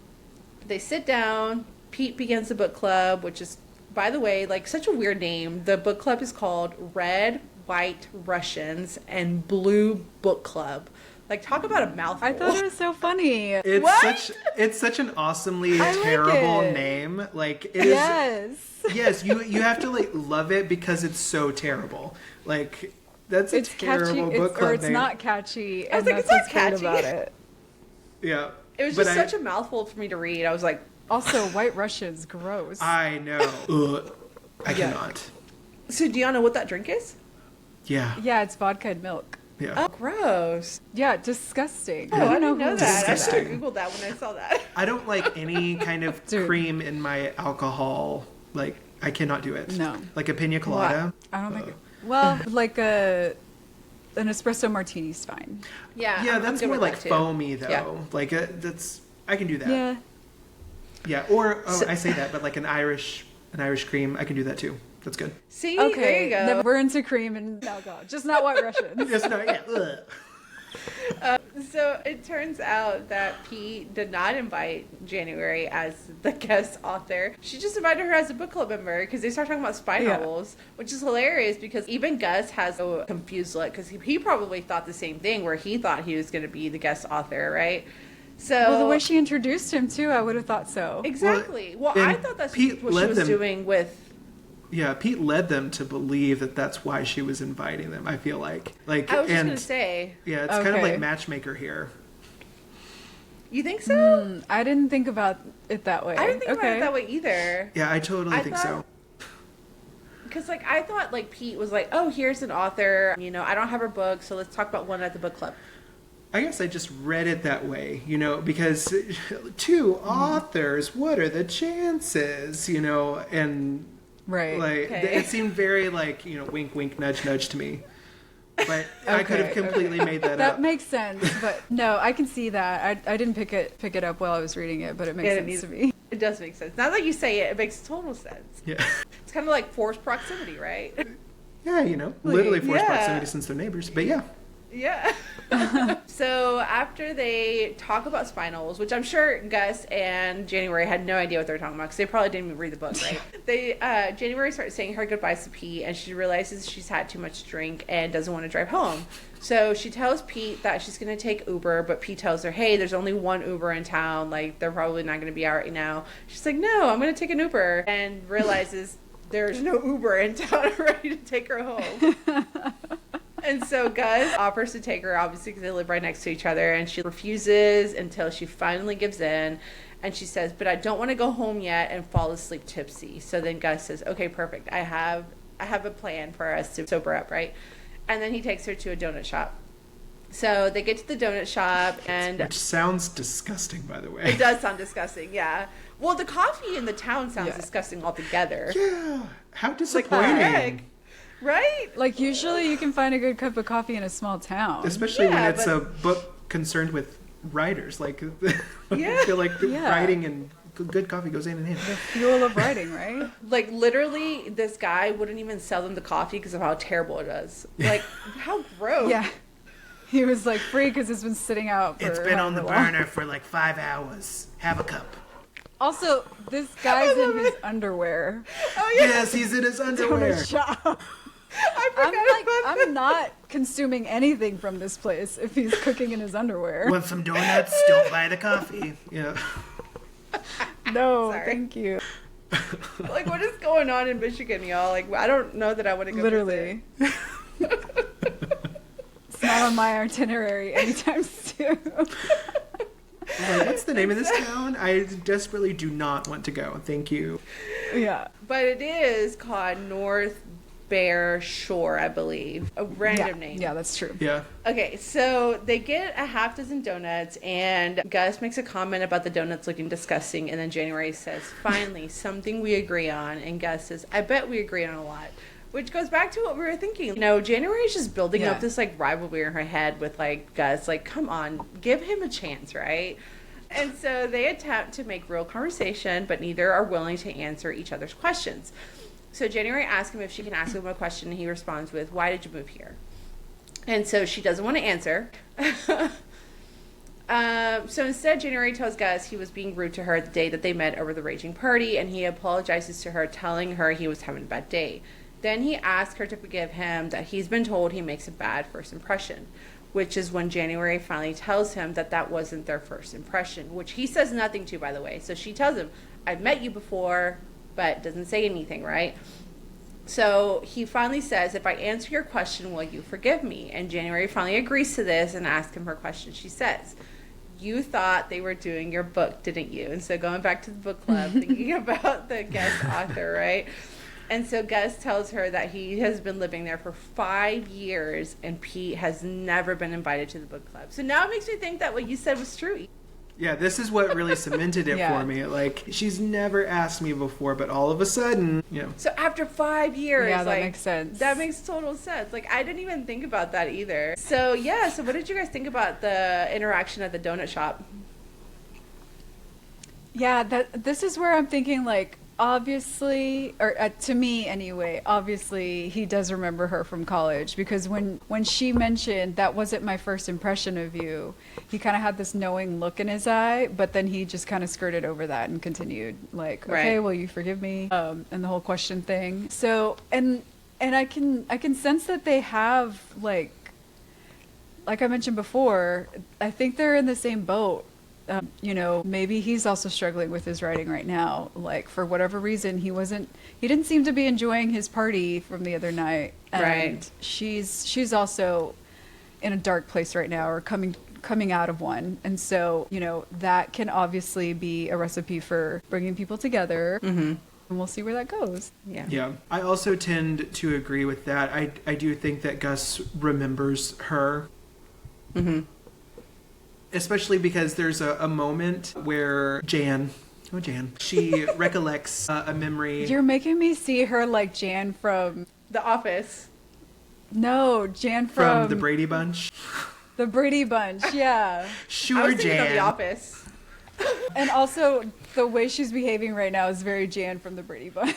they sit down. Pete begins the book club, which is, by the way, like such a weird name. The book club is called Red, White Russians and Blue Book Club. Like, talk about a mouthful. I thought it was so funny. It's such an awesomely terrible name. Like, it is. Yes, you have to like love it because it's so terrible. Like, that's a terrible book club or it's name. not catchy. I was and like, it's that's not what's catchy good about it. Yeah. It was just such a mouthful for me to read. I was like, also, White Russians, gross. I know. Ugh, I cannot. so do y'all know what that drink is? Yeah. Yeah, it's vodka and milk. Yeah. Oh, gross. Yeah, disgusting. Oh, I didn't know that. Disgusting. I should have Googled that when I saw that. I don't like any kind of cream in my alcohol. Like, I cannot do it. No. Like a pina colada. I don't think it. Well, like an espresso martini's fine. Yeah. Yeah, I'm that's good more with like that, too. foamy though. Yeah. Like that's I can do that. Yeah. Yeah, or I say that, but like an Irish cream, I can do that too. That's good. See, Okay. there you go. Then we're into cream and alcohol, just not White Russians. Just no, yeah. Ugh. So it turns out that Pete did not invite January as the guest author. She just invited her as a book club member because they start talking about spy novels, which is hilarious because even Gus has a confused look because he probably thought the same thing where he thought he was going to be the guest author, right? So Well, the way she introduced him too, I would have thought so. exactly. Well, and I thought that's Pete what she was doing with. Yeah, Pete led them to believe that that's why she was inviting them. I feel like I was just going to say. Yeah, it's kind of like matchmaker here. You think so? I didn't think about it that way. I didn't think about it that way either. Yeah, I totally think so. Because, like, I thought, like, Pete was like, oh, here's an author. You know, I don't have her book, so let's talk about one at the book club. I guess I just read it that way, you know, because two authors, what are the chances, you know, and Right. like it seemed very like, you know, wink, wink, nudge, nudge to me. But I could have completely made that up. That makes sense, but no, I can see that. I didn't pick it up while I was reading it, but it makes sense to me. It does make sense. Now that you say it, it makes total sense. Yeah. It's kind of like forced proximity, right? Yeah, you know, literally forced proximity since they're neighbors, but yeah. Yeah. So after they talk about spy novels, which I'm sure Gus and January had no idea what they were talking about because they probably didn't even read the book, right? January starts saying her goodbyes to Pete, and she realizes she's had too much to drink and doesn't want to drive home. So she tells Pete that she's going to take Uber, but Pete tells her, hey, there's only one Uber in town. Like, they're probably not going to be out right now. She's like, no, I'm going to take an Uber, and realizes there's no Uber in town ready to take her home. And so Gus offers to take her, obviously, because they live right next to each other, and she refuses until she finally gives in. And she says, but I don't want to go home yet and fall asleep tipsy. So then Gus says, okay, perfect. I have a plan for us to sober up, right? And then he takes her to a donut shop. So they get to the donut shop, and which sounds disgusting, by the way. It does sound disgusting, yeah. Well, the coffee in the town sounds disgusting altogether. Yeah. How disappointing. Right? Like usually you can find a good cup of coffee in a small town. Especially when Yeah, it's but- a book concerned with writers. Like, Yeah. I feel like Yeah. writing and good coffee goes hand in hand. The fuel of writing, right? Like literally, this guy wouldn't even sell them the coffee because of how terrible it is. Like, how gross. Yeah. He was like free because it's been sitting out for It's been on the however long. burner for like 5 hours. Have a cup. Also, this guy's in his underwear. Oh yeah. Yes, he's in his underwear. Donut shop. I forgot about I'm not consuming anything from this place if he's cooking in his underwear. Want some donuts? Don't buy the coffee. Yeah. No, Sorry. thank you. Like, what is going on in Michigan, y'all? Like, I don't know that I want to go. Literally. It's not on my itinerary anytime soon. Like, what's the name of this town? I desperately do not want to go. Thank you. Yeah. But it is called North Bear Shore, I believe. A random name. Yeah, that's true. Yeah. Okay, so they get a half dozen donuts, and Gus makes a comment about the donuts looking disgusting, and then January says, finally, something we agree on. And Gus says, I bet we agree on a lot. Which goes back to what we were thinking. You know, January is just building Yeah. up this, like, rivalry in her head with, like, Gus. Like, come on, give him a chance, right? And so they attempt to make real conversation, but neither are willing to answer each other's questions. So January asks him if she can ask him a question, and he responds with, why did you move here? And so she doesn't want to answer. So instead, January tells Gus he was being rude to her the day that they met over the raging party, and he apologizes to her, telling her he was having a bad day. Then he asks her to forgive him, that he's been told he makes a bad first impression, which is when January finally tells him that that wasn't their first impression, which he says nothing to, by the way. So she tells him, I've met you before, but doesn't say anything, right? So he finally says, if I answer your question, will you forgive me? And January finally agrees to this and asks him her question. She says, you thought they were doing your book, didn't you? And so going back to the book club, thinking about the guest author, right? And so Gus tells her that he has been living there for 5 years and Pete has never been invited to the book club. So now it makes me think that what you said was true. Yeah, this is what really cemented it Yeah. for me. Like, she's never asked me before, but all of a sudden, you know. So after 5 years, Yeah, that like, makes sense. That makes total sense. Like, I didn't even think about that either. So yeah, so what did you guys think about the interaction at the donut shop? Yeah, this is where I'm thinking, like, obviously, or to me anyway, obviously he does remember her from college, because when she mentioned that wasn't my first impression of you, he kind of had this knowing look in his eye, but then he just kind of skirted over that and continued, like, okay, Right. will you forgive me? And the whole question thing. So, and I can sense that they have, like I mentioned before, I think they're in the same boat. You know, maybe he's also struggling with his writing right now. Like, for whatever reason, he didn't seem to be enjoying his party from the other night. And Right. she's also in a dark place right now, or coming out of one. And so, you know, that can obviously be a recipe for bringing people together. Mm-hmm. And we'll see where that goes. Yeah. Yeah, I also tend to agree with that. I do think that Gus remembers her. Mm-hmm. Especially because there's a moment where Jan, she recollects a memory. You're making me see her like Jan from... The Office. No, Jan from the Brady Bunch. The Brady Bunch, yeah. Sure, I was thinking Jan. of The Office. And also, the way she's behaving right now is very Jan from the Brady Bunch.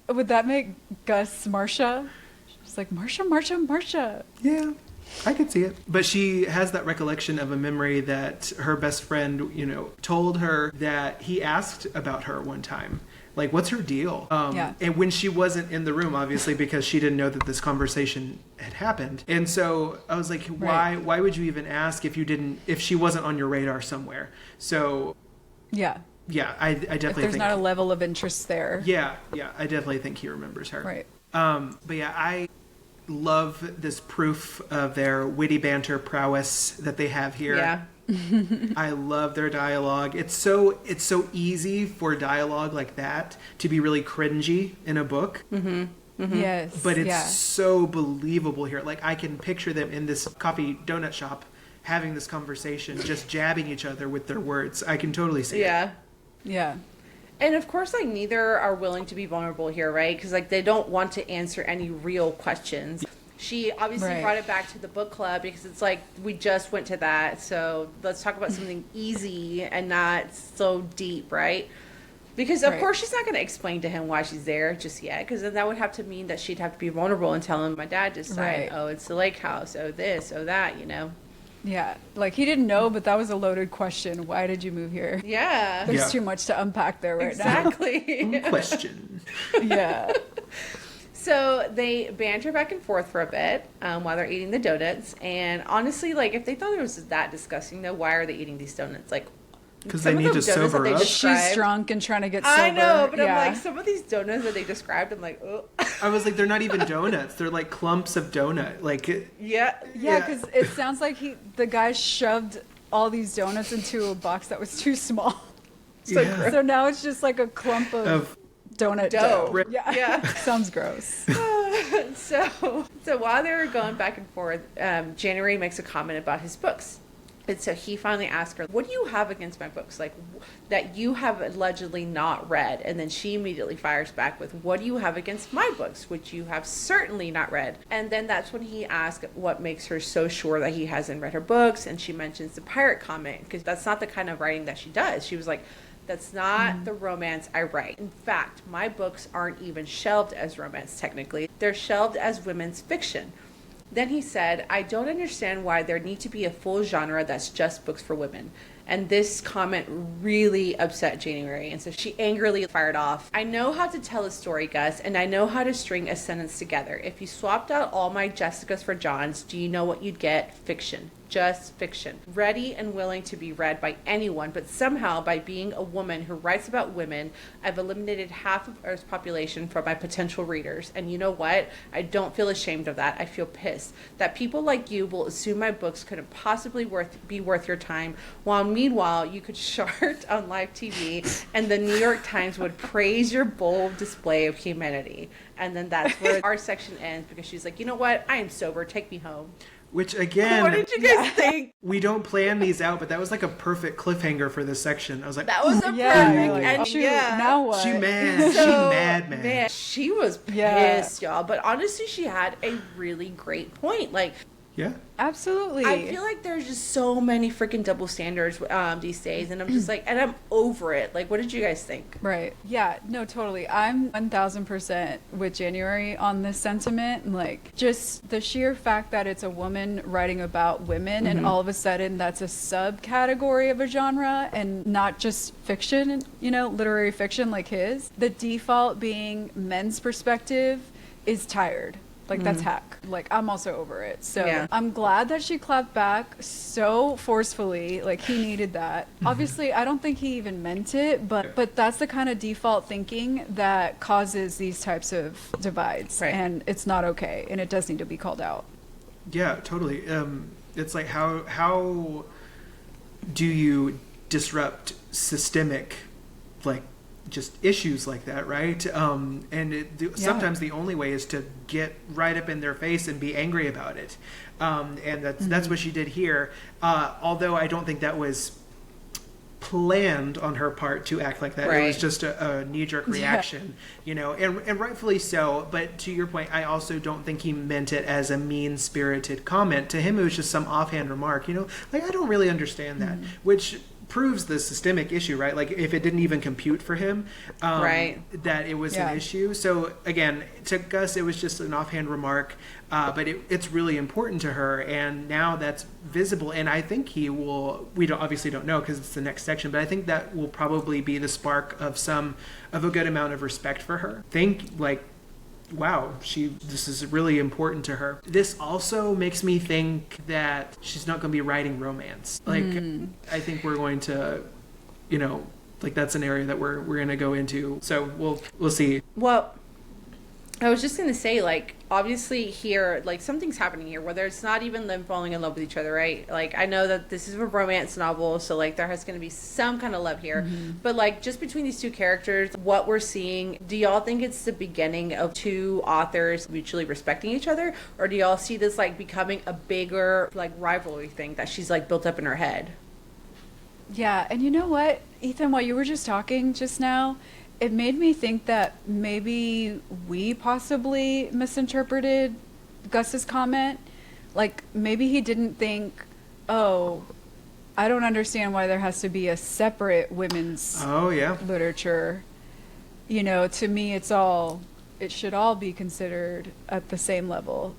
Would that make Gus Marsha? She's like, Marsha. Yeah, I could see it. But she has that recollection of a memory that her best friend, you know, told her that he asked about her one time. Like, what's her deal? Yeah. And when she wasn't in the room, obviously, because she didn't know that this conversation had happened. And so I was like, why would you even ask if she wasn't on your radar somewhere? So Yeah. yeah, I If definitely there's think. not a level of interest there. Yeah, I definitely think he remembers her. Right. But yeah, I love this proof of their witty banter prowess that they have here. Yeah. I love their dialogue. It's so easy for dialogue like that to be really cringy in a book, Yes. but it's yeah. so believable here. Like, I can picture them in this coffee donut shop having this conversation, just jabbing each other with their words. I can totally see it. Yeah. Yeah. And of course, like, neither are willing to be vulnerable here, right? Because, like, they don't want to answer any real questions. She obviously brought it back to the book club because it's like, we just went to that. So let's talk about something easy and not so deep, right? Because, of course, she's not going to explain to him why she's there just yet. Because then that would have to mean that she'd have to be vulnerable and tell him, my dad just died. Oh, it's the lake house. Oh, this, oh, that, you know? Yeah, like he didn't know, but that was a loaded question. Why did you move here? Yeah. There's too much to unpack there right now. Question. Yeah. So they banter back and forth for a bit while they're eating the donuts. And honestly, like, if they thought it was that disgusting, though, why are they eating these donuts? Like, because they need to sober up. She's drunk and trying to get sober. I know, but I'm like, some of these donuts that they described, I'm like, oh. I was like, they're not even donuts. They're like clumps of donut. Like, yeah, because it sounds like the guy shoved all these donuts into a box that was too small. So now it's just like a clump of donut dough. Yeah. Sounds gross. So while they were going back and forth, January makes a comment about his books. And so he finally asked her, what do you have against my books? Like, that you have allegedly not read. And then she immediately fires back with, what do you have against my books, which you have certainly not read? And then that's when he asked what makes her so sure that he hasn't read her books. And she mentions the pirate comment, because that's not the kind of writing that she does. She was like, that's not the romance I write. In fact, my books aren't even shelved as romance, technically. They're shelved as women's fiction. Then he said, I don't understand why there need to be a full genre that's just books for women. And this comment really upset January. And so she angrily fired off, I know how to tell a story, Gus, and I know how to string a sentence together. If you swapped out all my Jessicas for Johns, do you know what you'd get? Fiction. Just fiction. Ready and willing to be read by anyone, but somehow by being a woman who writes about women, I've eliminated half of Earth's population from my potential readers. And you know what? I don't feel ashamed of that. I feel pissed that people like you will assume my books couldn't possibly be worth your time, while meanwhile you could chart on live TV and the New York Times would praise your bold display of humanity. And then that's where our section ends, because she's like, you know what? I am sober. Take me home. Which, again, what did you guys think? We don't plan these out, but that was like a perfect cliffhanger for this section. I was like, that was a perfect ending. Now what? She mad. She mad. Man, she was pissed, y'all. But honestly, she had a really great point. Like, yeah, absolutely. I feel like there's just so many freaking double standards these days, and I'm just like, and I'm over it. Like, what did you guys think? Right. Yeah. No. Totally. I'm 1000% with January on this sentiment. Like, just the sheer fact that it's a woman writing about women, and all of a sudden that's a subcategory of a genre, and not just fiction. You know, literary fiction like his. The default being men's perspective is tired. Like, that's hack. Like, I'm also over it. So I'm glad that she clapped back so forcefully. Like, he needed that. Obviously, I don't think he even meant it, but that's the kind of default thinking that causes these types of divides. Right. And it's not okay. And it does need to be called out. Yeah, totally. It's like, how do you disrupt systemic, like, just issues like that, right? Sometimes the only way is to get right up in their face and be angry about it, and that's what she did here. Although I don't think that was planned on her part to act like that. Right. It was just a knee-jerk reaction, you know, and rightfully so. But to your point, I also don't think he meant it as a mean-spirited comment. To him, it was just some offhand remark, you know, like, I don't really understand that, which proves the systemic issue, right? Like, if it didn't even compute for him, that it was an issue. So again, to Gus, it was just an offhand remark, but it's really important to her, and now that's visible. And I think he will. We obviously don't know because it's the next section, but I think that will probably be the spark of a good amount of respect for her. Wow, this is really important to her. This also makes me think that she's not going to be writing romance. Like, I think we're going to, you know, like, that's an area that we're going to go into. So we'll see. Well, I was just going to say, like, obviously here, like, something's happening here, whether it's not even them falling in love with each other, right? Like, I know that this is a romance novel, so, like, there has going to be some kind of love here. But, like, just between these two characters, what we're seeing, do y'all think it's the beginning of two authors mutually respecting each other? Or do y'all see this, like, becoming a bigger, like, rivalry thing that she's, like, built up in her head? Yeah, and you know what, Ethan, while you were just talking just now, it made me think that maybe we possibly misinterpreted Gus's comment. Like, maybe he didn't think, oh, I don't understand why there has to be a separate women's Oh yeah. literature. To me, it should all be considered at the same level,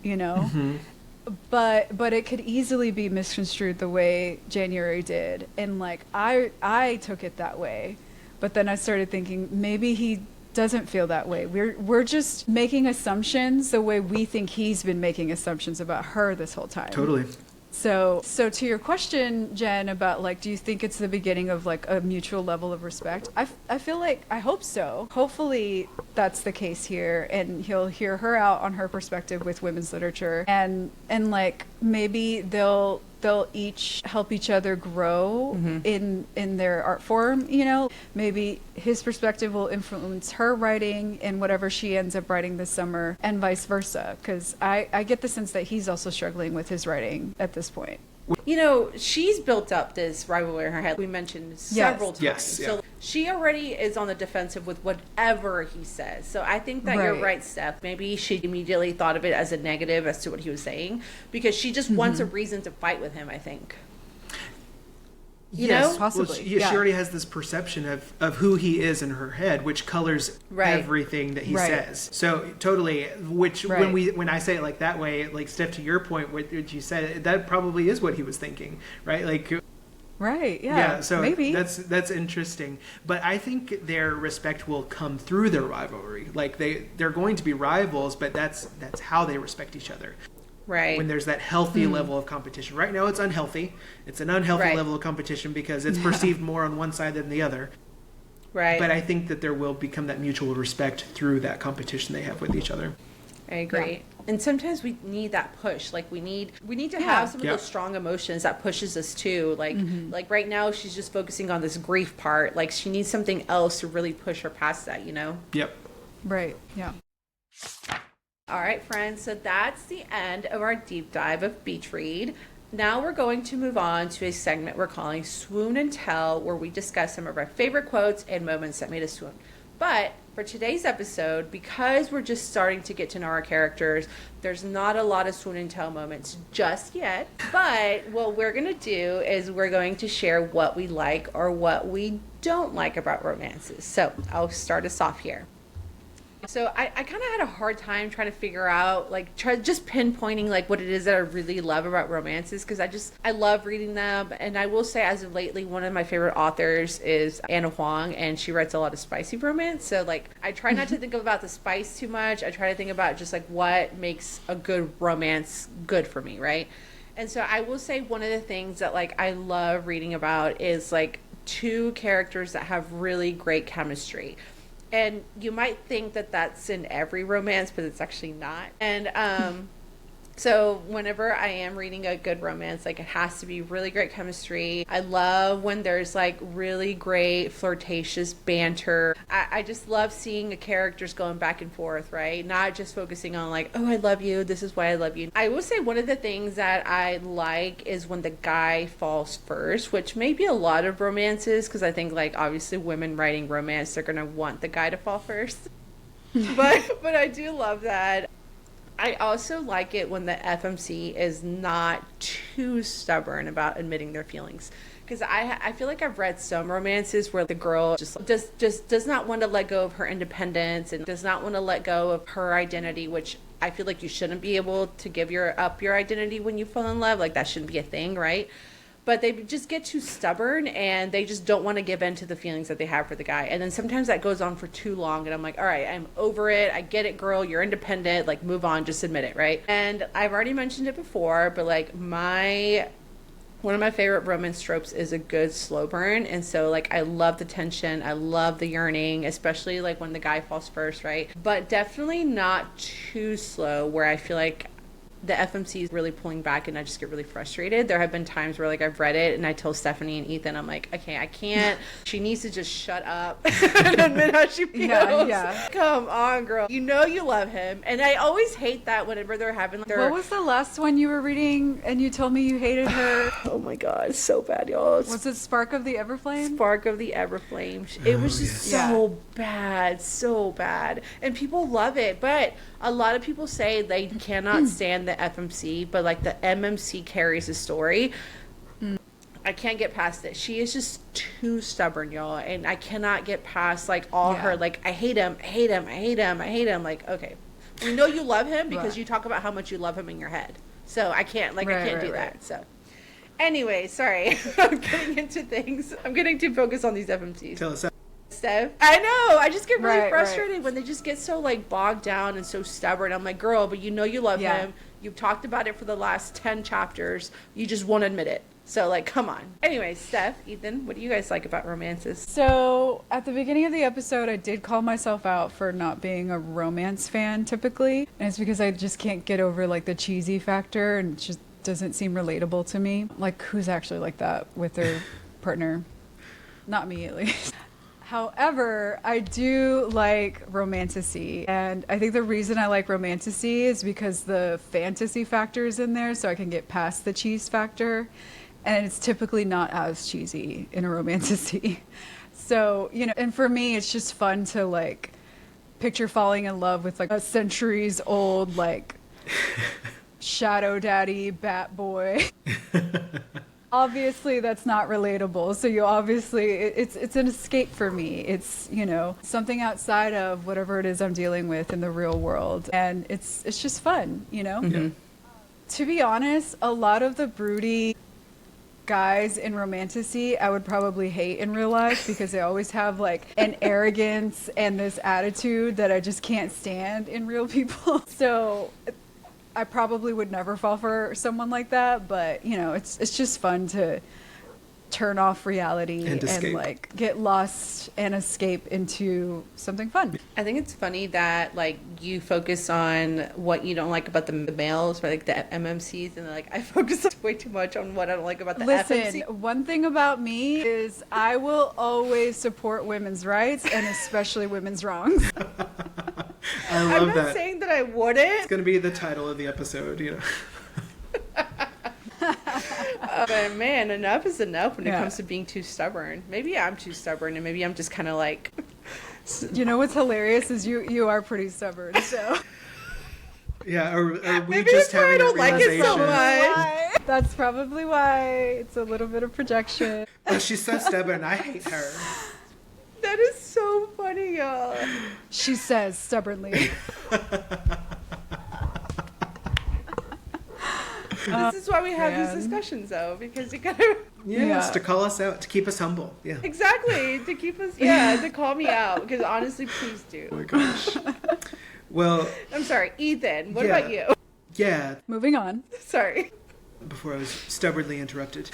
But it could easily be misconstrued the way January did. And like, I took it that way. But then I started thinking maybe he doesn't feel that way. We're just making assumptions the way we think he's been making assumptions about her this whole time. Totally. So to your question, Jen, about like, do you think it's the beginning of like a mutual level of respect? I feel like, I hope so. Hopefully that's the case here, and he'll hear her out on her perspective with women's literature, and like maybe they'll each help each other grow in their art form. Maybe his perspective will influence her writing in whatever she ends up writing this summer, and vice versa, because I get the sense that he's also struggling with his writing at this point. She's built up this rivalry in her head. We mentioned several times. Yes, yeah. So she already is on the defensive with whatever he says. So I think that you're right, Steph. Maybe she immediately thought of it as a negative as to what he was saying, because she just wants a reason to fight with him, I think. You know? Possibly. Well, she already has this perception of who he is in her head, which colors everything that he says. So totally, which when I say it like that way, like Steph, to your point, what you said, that probably is what he was thinking, right? Like, right, yeah. Yeah, so maybe that's interesting. But I think their respect will come through their rivalry. Like they're going to be rivals, but that's how they respect each other. Right. When there's that healthy level of competition. Right now it's unhealthy. It's an unhealthy level of competition because it's perceived more on one side than the other. Right. But I think that there will become that mutual respect through that competition they have with each other. I agree. Yeah. And sometimes we need that push. Like we need to have some of those strong emotions that pushes us too. Like like right now she's just focusing on this grief part. Like she needs something else to really push her past that, Yep. Right. Yeah. All right, friends, so that's the end of our deep dive of Beach Read. Now we're going to move on to a segment we're calling Swoon and Tell, where we discuss some of our favorite quotes and moments that made us swoon. But for today's episode, because we're just starting to get to know our characters, there's not a lot of swoon and tell moments just yet. But what we're going to do is we're going to share what we like or what we don't like about romances. So I'll start us off here. So I kind of had a hard time trying to figure out, like, just pinpointing, like, what it is that I really love about romances, because I love reading them. And I will say, as of lately, one of my favorite authors is Anna Huang, and she writes a lot of spicy romance. So, like, I try not to think about the spice too much. I try to think about just, like, what makes a good romance good for me, right? And so I will say one of the things that, like, I love reading about is, like, two characters that have really great chemistry. And you might think that that's in every romance, but it's actually not. And so whenever I am reading a good romance, like, it has to be really great chemistry. I love when there's, like, really great flirtatious banter. I just love seeing the characters going back and forth, right? Not just focusing on, like, oh, I love you, this is why I love you. I will say one of the things that I like is when the guy falls first, which may be a lot of romances, because I think, like, obviously women writing romance, they're going to want the guy to fall first. but I do love that. I also like it when the FMC is not too stubborn about admitting their feelings. Because I feel like I've read some romances where the girl just does not want to let go of her independence and does not want to let go of her identity, which I feel like you shouldn't be able to give up your identity when you fall in love. Like, that shouldn't be a thing, right? But they just get too stubborn and they just don't want to give in to the feelings that they have for the guy. And then sometimes that goes on for too long and I'm like, all right, I'm over it. I get it, girl. You're independent. Like, move on. Just admit it, right? And I've already mentioned it before, but, like, one of my favorite romance tropes is a good slow burn. And so, like, I love the tension. I love the yearning, especially, like, when the guy falls first, right? But definitely not too slow where I feel like the FMC is really pulling back and I just get really frustrated. There have been times where like I've read it and I tell Stephanie and Ethan, I'm like, okay, I can't. She needs to just shut up and admit how she feels. Yeah. Come on, girl. You know you love him. And I always hate that whenever they're having their... What was the last one you were reading and you told me you hated her? Oh my God, it's so bad, y'all. Was it Spark of the Everflame? Spark of the Everflame. It was just so bad, so bad. And people love it, but a lot of people say they cannot stand the FMC, but like the MMC carries the story. I can't get past it. She is just too stubborn, y'all, and I cannot get past like all her like I hate him, I hate him, I hate him, I hate him. Like, okay, we know you love him because you talk about how much you love him in your head. So I can't I can't do that. So anyway, sorry, I'm getting into things. I'm getting too focused on these FMCs. Tell us. Steph. I know. I just get really frustrated when they just get so like bogged down and so stubborn. I'm like, girl, but you know you love him. You've talked about it for the last 10 chapters. You just won't admit it. So like, come on. Anyway, Steph, Ethan, what do you guys like about romances? So at the beginning of the episode, I did call myself out for not being a romance fan typically. And it's because I just can't get over like the cheesy factor and it just doesn't seem relatable to me. Like who's actually like that with their partner? Not me at least. However, I do like romantasy, and I think the reason I like romantasy is because the fantasy factor is in there, so I can get past the cheese factor, and it's typically not as cheesy in a romantasy. So, you know, and for me, it's just fun to like picture falling in love with like a centuries old like shadow daddy bat boy. Obviously that's not relatable, so you obviously it's an escape for me. It's, you know, something outside of whatever it is I'm dealing with in the real world, and it's just fun, you know. To be honest, a lot of the broody guys in romantasy I would probably hate in real life because they always have like an arrogance and this attitude that I just can't stand in real people. So I probably would never fall for someone like that, but you know, it's just fun to turn off reality and like get lost and escape into something fun. I think it's funny that like you focus on what you don't like about the males, or like the MMCs, and like I focus way too much on what I don't like about the FMC. One thing about me is I will always support women's rights and especially women's wrongs. I love I'm that. not saying that I wouldn't. It's going to be the title of the episode, you know. But man, enough is enough when it comes to being too stubborn. Maybe I'm too stubborn, and maybe I'm just kind of like... You know what's hilarious is you are pretty stubborn, so... Yeah, or we maybe just that's why I don't like it so much. That's probably why. It's a little bit of projection. Oh, she's so stubborn. I hate her. That is so funny, y'all. She says stubbornly. This is why we have these discussions, though, because you gotta... Yes, to call us out, to keep us humble. Yeah. Exactly, to keep us... Yeah, to call me out, because honestly, please do. Oh my gosh. Well... I'm sorry, Ethan, what about you? Yeah. Moving on. Sorry. Before I was stubbornly interrupted.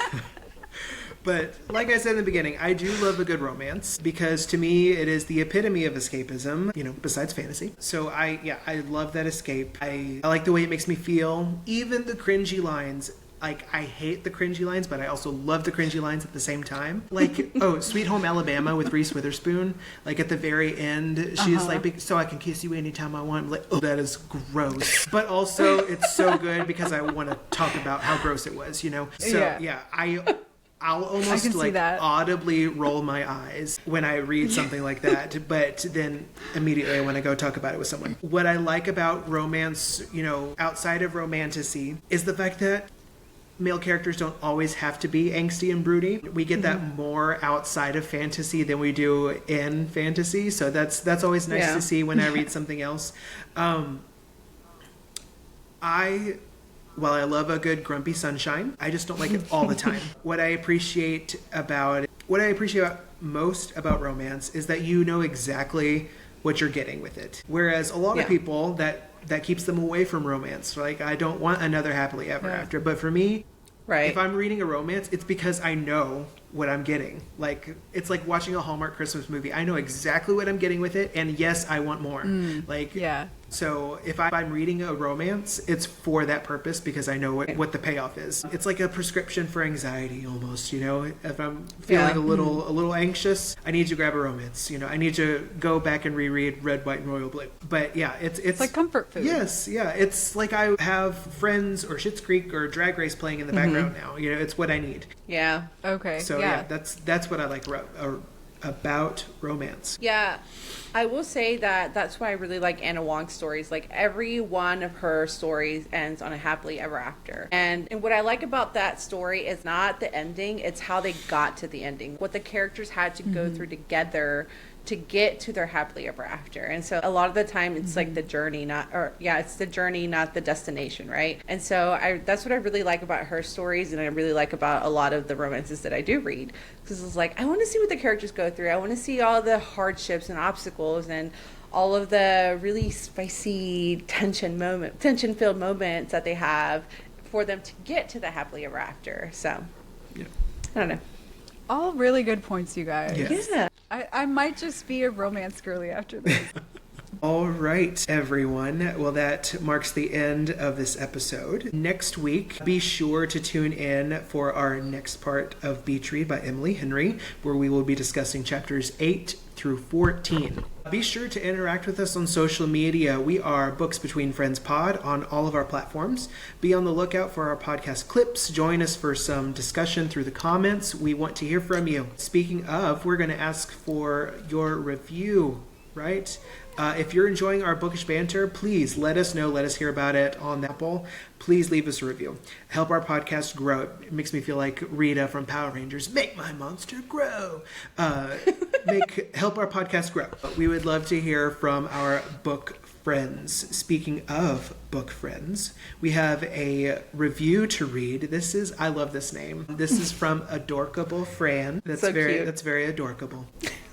But like I said in the beginning, I do love a good romance because to me it is the epitome of escapism, you know, besides fantasy. So I love that escape. I like the way it makes me feel. Even the cringy lines, like I hate the cringy lines, but I also love the cringy lines at the same time. Like, oh, Sweet Home Alabama with Reese Witherspoon. Like at the very end, she's like, so I can kiss you anytime I want. I'm like, oh, that is gross. But also it's so good because I want to talk about how gross it was, you know? So I'll almost like audibly roll my eyes when I read something like that, but then immediately I want to go talk about it with someone. What I like about romance, you know, outside of romantasy, is the fact that male characters don't always have to be angsty and broody. We get that more outside of fantasy than we do in fantasy, so that's always nice to see when I read something else. While I love a good grumpy sunshine, I just don't like it all the time. What I appreciate most about romance is that you know exactly what you're getting with it. Whereas a lot of people, that keeps them away from romance. Like, I don't want another happily ever after. But for me, if I'm reading a romance, it's because I know what I'm getting. Like, it's like watching a Hallmark Christmas movie. I know exactly what I'm getting with it, and yes, I want more. So if I'm reading a romance, it's for that purpose because I know what the payoff is. It's like a prescription for anxiety almost, you know. If I'm feeling a little anxious, I need to grab a romance. You know, I need to go back and reread Red, White, and Royal Blue. But yeah, it's like comfort food. Yes, yeah. It's like I have Friends or Schitt's Creek or Drag Race playing in the background now. You know, it's what I need. Yeah. Okay. So yeah, that's what I like about romance. Yeah, I will say that's why I really like Anna Wong's stories. Like every one of her stories ends on a happily ever after. And what I like about that story is not the ending, it's how they got to the ending. What the characters had to go through together to get to their happily ever after. And so a lot of the time it's like the journey, it's the journey, not the destination, right? And so that's what I really like about her stories, and I really like about a lot of the romances that I do read. Because it's like, I want to see what the characters go through. I want to see all the hardships and obstacles and all of the really spicy tension-filled moments that they have for them to get to the happily ever after. So, Yeah. I don't know. All really good points, you guys. Yes. Yeah. I might just be a romance girly after this. All right, everyone. Well, that marks the end of this episode. Next week, be sure to tune in for our next part of Beach Read by Emily Henry, where we will be discussing chapters 8 through 14. Be sure to interact with us on social media. We are Books Between Friends Pod on all of our platforms. Be on the lookout for our podcast clips. Join us for some discussion through the comments. We want to hear from you. Speaking of, we're going to ask for your review, right? If you're enjoying our bookish banter, please let us know. Let us hear about it on Apple. Please leave us a review. Help our podcast grow. It makes me feel like Rita from Power Rangers. Make my monster grow. Help our podcast grow. We would love to hear from our book friends. Speaking of book friends, we have a review to read. I love this name. This is from Adorkable Fran. That's So very cute. That's very adorkable.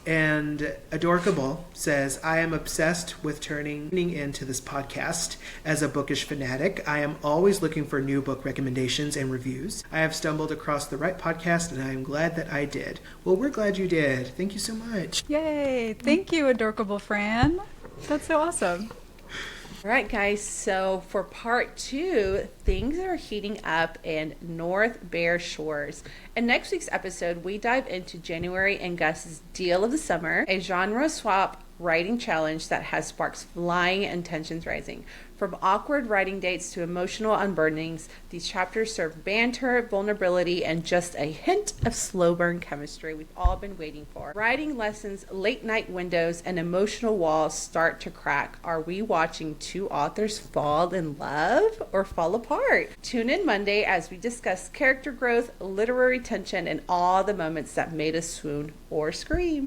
And Adorkable says, I am obsessed with turning into this podcast. As a bookish fanatic, I am always looking for new book recommendations and reviews. I have stumbled across the right podcast, and I am glad that I did. Well, we're glad you did. Thank you so much. Yay! Thank you, Adorkable Fran. That's so awesome. All right, guys. So for part 2, things are heating up in North Bear Shores. In next week's episode, we dive into January and Gus's Deal of the Summer, a genre swap writing challenge that has sparks flying and tensions rising. From awkward writing dates to emotional unburdenings, these chapters serve banter, vulnerability, and just a hint of slow burn chemistry we've all been waiting for. Writing lessons, late night windows, and emotional walls start to crack. Are we watching two authors fall in love or fall apart? Tune in Monday as we discuss character growth, literary tension, and all the moments that made us swoon or scream.